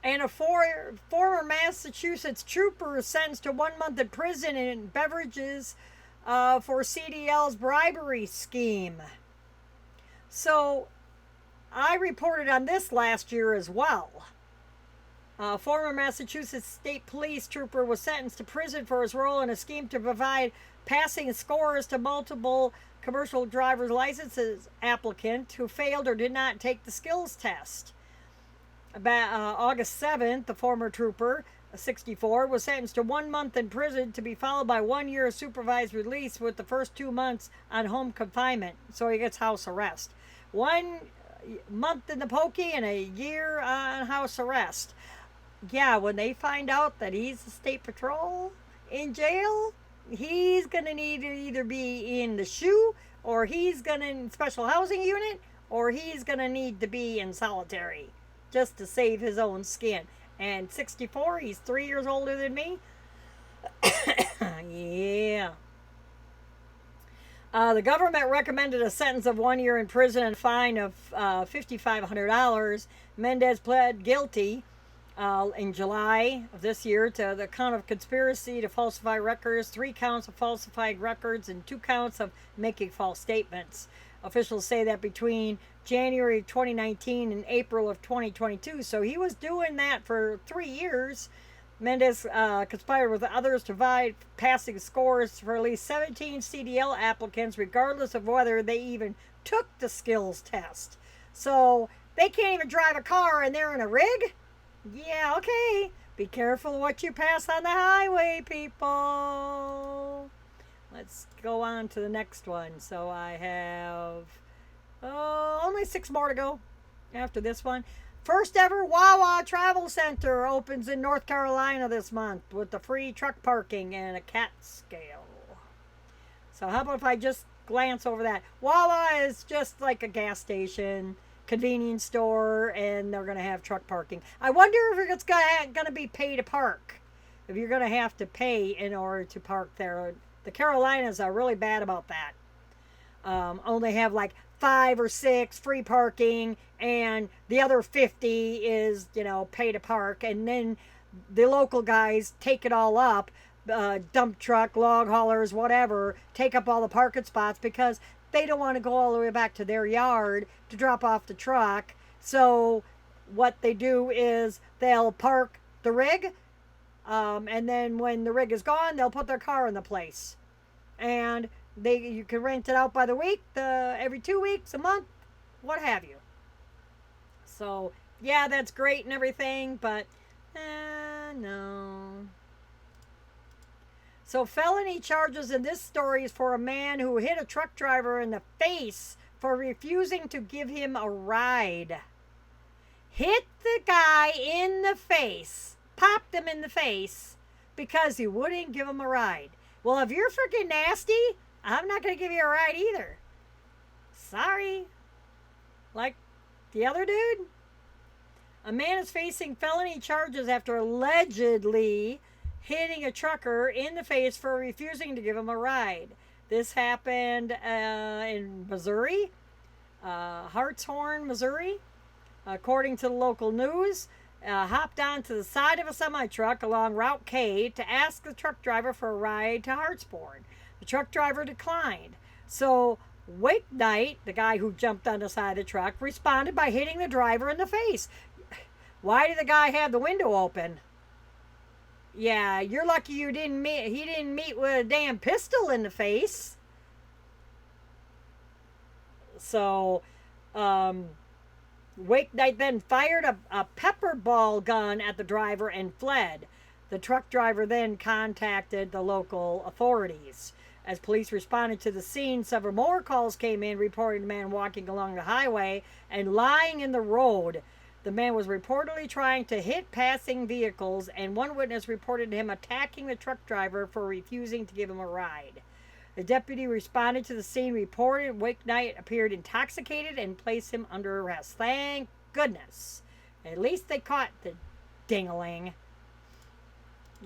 And a former Massachusetts trooper is sentenced to 1 month in prison in beverages for CDL's bribery scheme. So, I reported on this last year as well. Former Massachusetts State Police trooper was sentenced to prison for his role in a scheme to provide passing scores to multiple commercial driver's licenses applicant who failed or did not take the skills test. About August 7th, the former trooper, 64, was sentenced to 1 month in prison to be followed by 1 year of supervised release with the first 2 months on home confinement. So he gets house arrest. 1 month in the pokey and a year on house arrest. Yeah, when they find out that he's the state patrol in jail, he's going to need to either be in the SHU or he's going to in special housing unit or he's going to need to be in solitary just to save his own skin. And 64, he's 3 years older than me. Yeah. The government recommended a sentence of 1 year in prison and a fine of $5,500. Mendez pled guilty in July of this year to the count of conspiracy to falsify records, 3 counts of falsified records, and 2 counts of making false statements. Officials say that between January of 2019 and April of 2022, so he was doing that for 3 years. Mendez conspired with others to provide passing scores for at least 17 CDL applicants, regardless of whether they even took the skills test. So they can't even drive a car and they're in a rig? Yeah, okay. Be careful what you pass on the highway, people. Let's go on to the next one. So I have only 6 more to go after this one. First ever Wawa Travel Center opens in North Carolina this month with the free truck parking and a CAT scale. So how about if I just glance over that? Wawa is just like a gas station, convenience store, and they're going to have truck parking. I wonder if it's going to be pay to park. If you're going to have to pay in order to park there. The Carolinas are really bad about that. Only have like 5 or 6 free parking, and the other 50 is, pay to park. And then the local guys take it all up, dump truck, log haulers, whatever, take up all the parking spots because they don't want to go all the way back to their yard to drop off the truck. So what they do is they'll park the rig, and then when the rig is gone, they'll put their car in the place. And you can rent it out by the week, every 2 weeks, a month, what have you. So, yeah, that's great and everything, but no. So, felony charges in this story is for a man who hit a truck driver in the face for refusing to give him a ride. Hit the guy in the face, popped him in the face because he wouldn't give him a ride. Well, if you're freaking nasty, I'm not going to give you a ride either. Sorry. Like the other dude? A man is facing felony charges after allegedly hitting a trucker in the face for refusing to give him a ride. This happened in Missouri, Hartshorn, Missouri. According to the local news, hopped onto the side of a semi-truck along Route K to ask the truck driver for a ride to Hartshorn. The truck driver declined. So Wake Knight, the guy who jumped on the side of the truck, responded by hitting the driver in the face. Why did the guy have the window open? Yeah, you're lucky he didn't meet with a damn pistol in the face. So, Wake Knight then fired a pepper ball gun at the driver and fled. The truck driver then contacted the local authorities. As police responded to the scene, several more calls came in reporting a man walking along the highway and lying in the road. The man was reportedly trying to hit passing vehicles, and one witness reported him attacking the truck driver for refusing to give him a ride. The deputy responded to the scene, reported Wake Knight appeared intoxicated, and placed him under arrest. Thank goodness. At least they caught the ding-a-ling.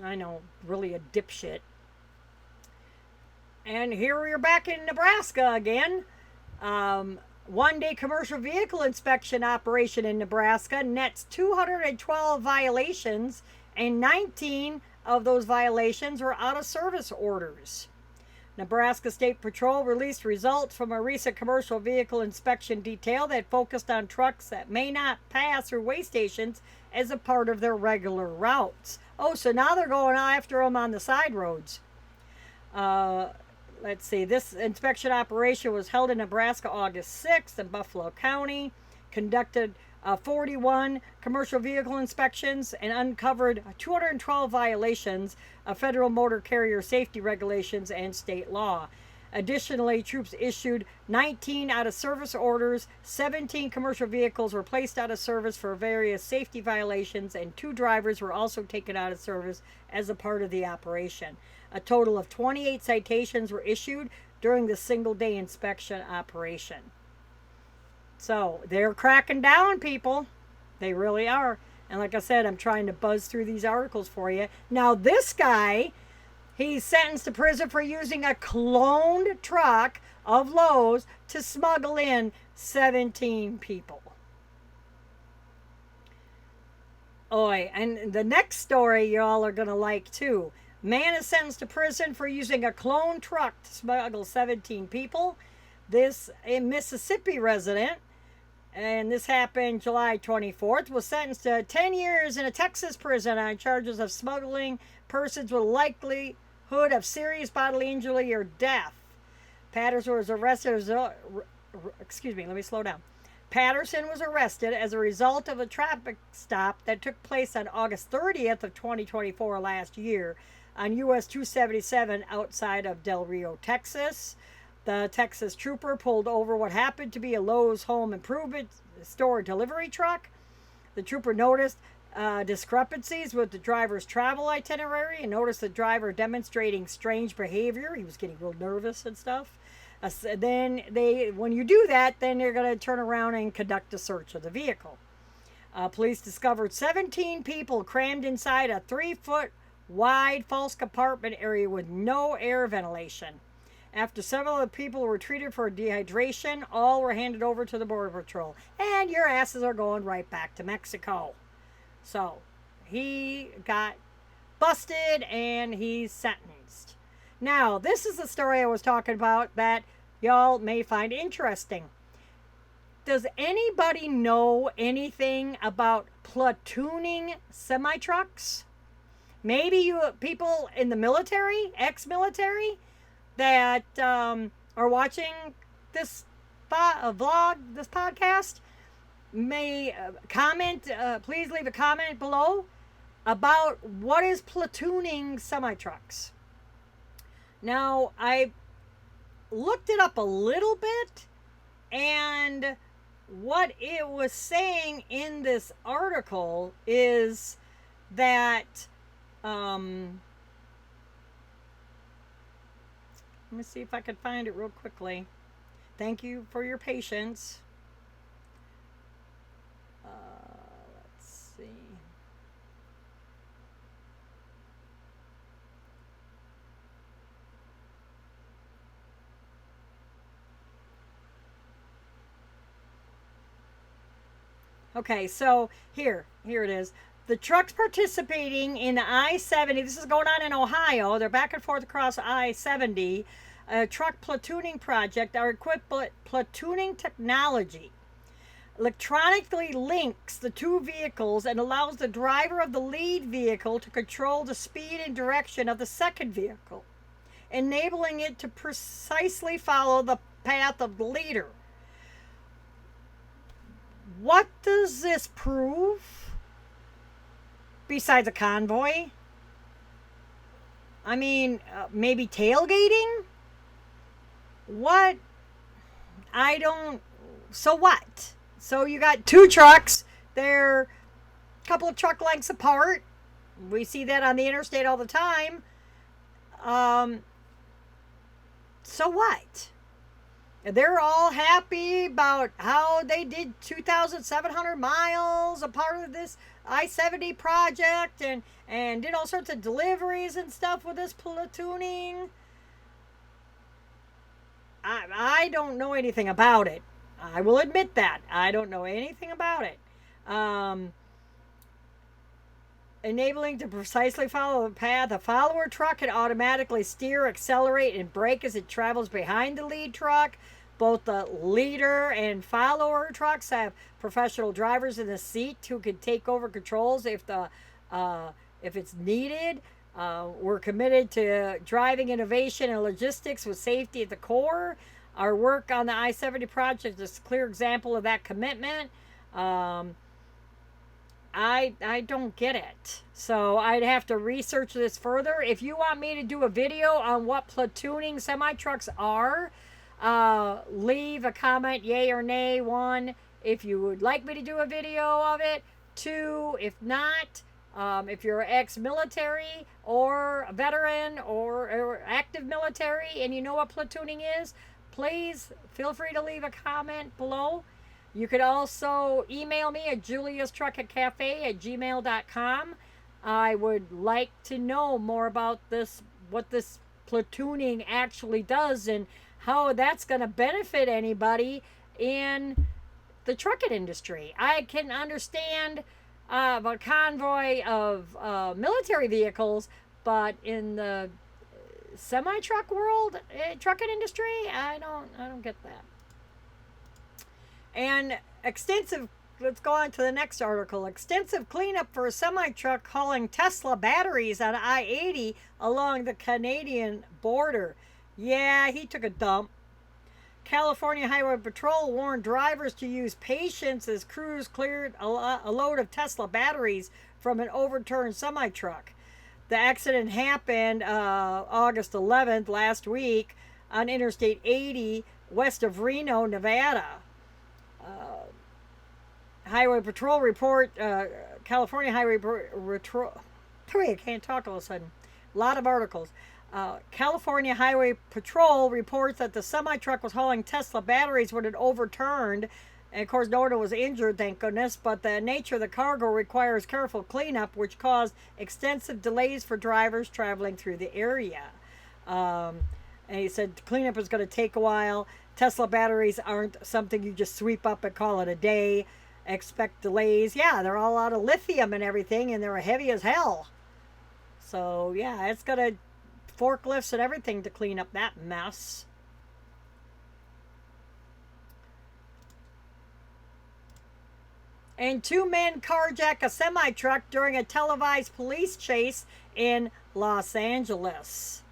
I know, really a dipshit. And here we're back in Nebraska again. One-day commercial vehicle inspection operation in Nebraska nets 212 violations, and 19 of those violations were out-of-service orders. Nebraska State Patrol released results from a recent commercial vehicle inspection detail that focused on trucks that may not pass through weigh stations as a part of their regular routes. Oh, so now they're going after them on the side roads. Let's see. This inspection operation was held in Nebraska August 6th in Buffalo County. Conducted 41 commercial vehicle inspections and uncovered 212 violations of federal motor carrier safety regulations and state law. Additionally, troops issued 19 out-of-service orders, 17 commercial vehicles were placed out of service for various safety violations, and 2 drivers were also taken out of service as a part of the operation. A total of 28 citations were issued during the single-day inspection operation. So they're cracking down, people. They really are. And like I said, I'm trying to buzz through these articles for you. Now, this guy, he's sentenced to prison for using a cloned truck of Lowe's to smuggle in 17 people. Oi, and the next story y'all are going to like too. Man is sentenced to prison for using a clone truck to smuggle 17 people. This a Mississippi resident, and this happened July 24th, was sentenced to 10 years in a Texas prison on charges of smuggling persons with likelihood of serious bodily injury or death. Patterson was arrested. Excuse me, let me slow down. Patterson was arrested as a result of a traffic stop that took place on August 30th of 2024 last year on US 277 outside of Del Rio, Texas. The Texas trooper pulled over what happened to be a Lowe's home improvement store delivery truck. The trooper noticed discrepancies with the driver's travel itinerary and noticed the driver demonstrating strange behavior. He was getting real nervous and stuff. Then when you do that, then they're going to turn around and conduct a search of the vehicle. Police discovered 17 people crammed inside a 3-foot wide false compartment area with no air ventilation. After several of the people were treated for dehydration, all were handed over to the Border Patrol. And your asses are going right back to Mexico. So, he got busted and he's sentenced. Now, this is the story I was talking about that y'all may find interesting. Does anybody know anything about platooning semi-trucks? Maybe you people in the military, ex-military, that are watching this vlog, this podcast, may comment, please leave a comment below about what is platooning semi-trucks. Now, I looked it up a little bit, and what it was saying in this article is that, let me see if I can find it real quickly. Thank you for your patience. Let's see. Okay, so here it is. The trucks participating in the I-70, this is going on in Ohio, they're back and forth across I-70, a truck platooning project are equipped with platooning technology. Electronically links the two vehicles and allows the driver of the lead vehicle to control the speed and direction of the second vehicle, enabling it to precisely follow the path of the leader. What does this prove? Besides a convoy? I mean, maybe tailgating? What? I don't... So what? So you got two trucks. They're a couple of truck lengths apart. We see that on the interstate all the time. So what? They're all happy about how they did 2,700 miles, a part of this I-70 project, and did all sorts of deliveries and stuff with this platooning. I don't know anything about it. I will admit that. I don't know anything about it. Enabling to precisely follow the path. A follower truck can automatically steer, accelerate, and brake as it travels behind the lead truck. Both the leader and follower trucks have professional drivers in the seat who can take over controls if it's needed. We're committed to driving innovation and logistics with safety at the core. Our work on the I-70 project is a clear example of that commitment. I don't get it. So I'd have to research this further. If you want me to do a video on what platooning semi-trucks are, leave a comment, yay or nay. 1, if you would like me to do a video of it. 2, if not, if you're ex-military or a veteran or active military and you know what platooning is, please feel free to leave a comment below. You could also email me at juliastruckingcafe@gmail.com. I would like to know more about this, what this platooning actually does, and how that's going to benefit anybody in the trucking industry. I can understand a convoy of military vehicles, but in the semi truck world, trucking industry, I don't get that. And extensive, let's go on to the next article. Extensive cleanup for a semi truck hauling Tesla batteries on I 80 along the Canadian border. Yeah, he took a dump. California Highway Patrol warned drivers to use patience as crews cleared a load of Tesla batteries from an overturned semi truck. The accident happened August 11th, last week, on Interstate 80 west of Reno, Nevada. Highway Patrol report, California Highway Patrol. I can't talk all of a sudden. A lot of articles. California Highway Patrol reports that the semi truck was hauling Tesla batteries when it overturned. And of course, no one was injured, thank goodness. But the nature of the cargo requires careful cleanup, which caused extensive delays for drivers traveling through the area. And he said the cleanup is going to take a while. Tesla batteries aren't something you just sweep up and call it a day. Expect delays. Yeah, they're all out of lithium and everything, and they're heavy as hell. So, yeah, it's going to forklifts and everything to clean up that mess. And 2 men carjack a semi-truck during a televised police chase in Los Angeles.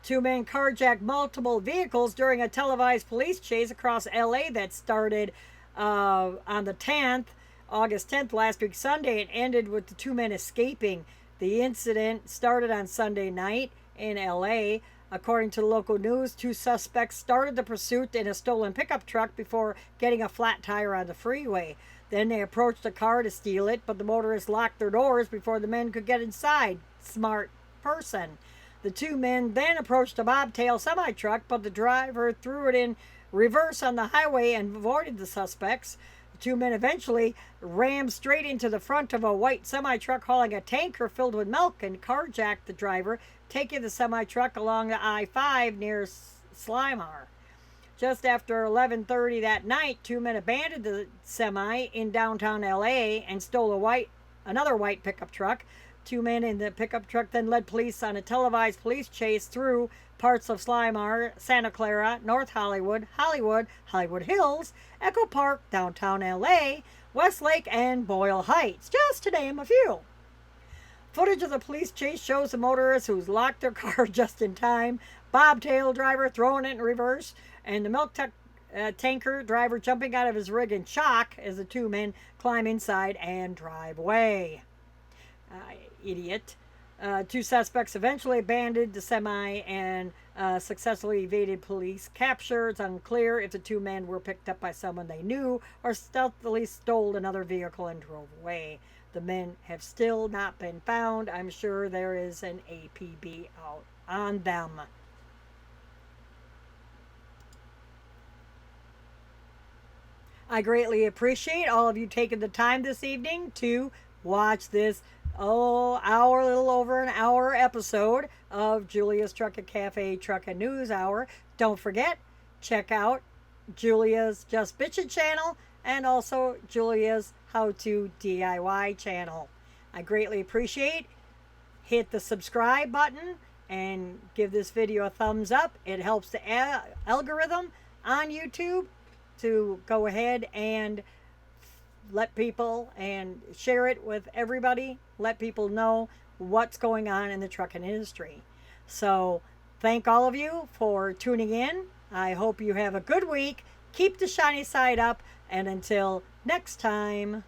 2 men carjacked multiple vehicles during a televised police chase across LA that started on the 10th, August 10th, last week Sunday, and ended with the 2 men escaping. The incident started on Sunday night in LA. According to local news, 2 suspects started the pursuit in a stolen pickup truck before getting a flat tire on the freeway. Then they approached the car to steal it, but the motorists locked their doors before the men could get inside. Smart person. The 2 men then approached a bobtail semi-truck, but the driver threw it in reverse on the highway and avoided the suspects. The 2 men eventually rammed straight into the front of a white semi-truck hauling a tanker filled with milk and carjacked the driver, taking the semi-truck along the I-5 near Slimar. Just after 11:30 that night, 2 men abandoned the semi in downtown LA and stole another white pickup truck. 2 men in the pickup truck then led police on a televised police chase through parts of Slimar, Santa Clara, North Hollywood, Hollywood Hills, Echo Park, downtown LA, Westlake, and Boyle Heights, just to name a few. Footage of the police chase shows the motorists who's locked their car just in time, bobtail driver throwing it in reverse, and the milk tanker driver jumping out of his rig in shock as the 2 men climb inside and drive away. Idiot. 2 suspects eventually abandoned the semi and successfully evaded police capture. It's unclear if the 2 men were picked up by someone they knew or stealthily stole another vehicle and drove away. The men have still not been found. I'm sure there is an APB out on them. I greatly appreciate all of you taking the time this evening to watch this little over an hour episode of Julia's Trucking Cafe Trucking News Hour. Don't forget, check out Julia's Just Bitchin' channel and also Julia's How to DIY channel. I greatly appreciate. Hit the subscribe button and give this video a thumbs up. It helps the algorithm on YouTube to go ahead and let people and share it with everybody. Let people know what's going on in the trucking industry. So thank all of you for tuning in. I hope you have a good week. Keep the shiny side up. And until next time.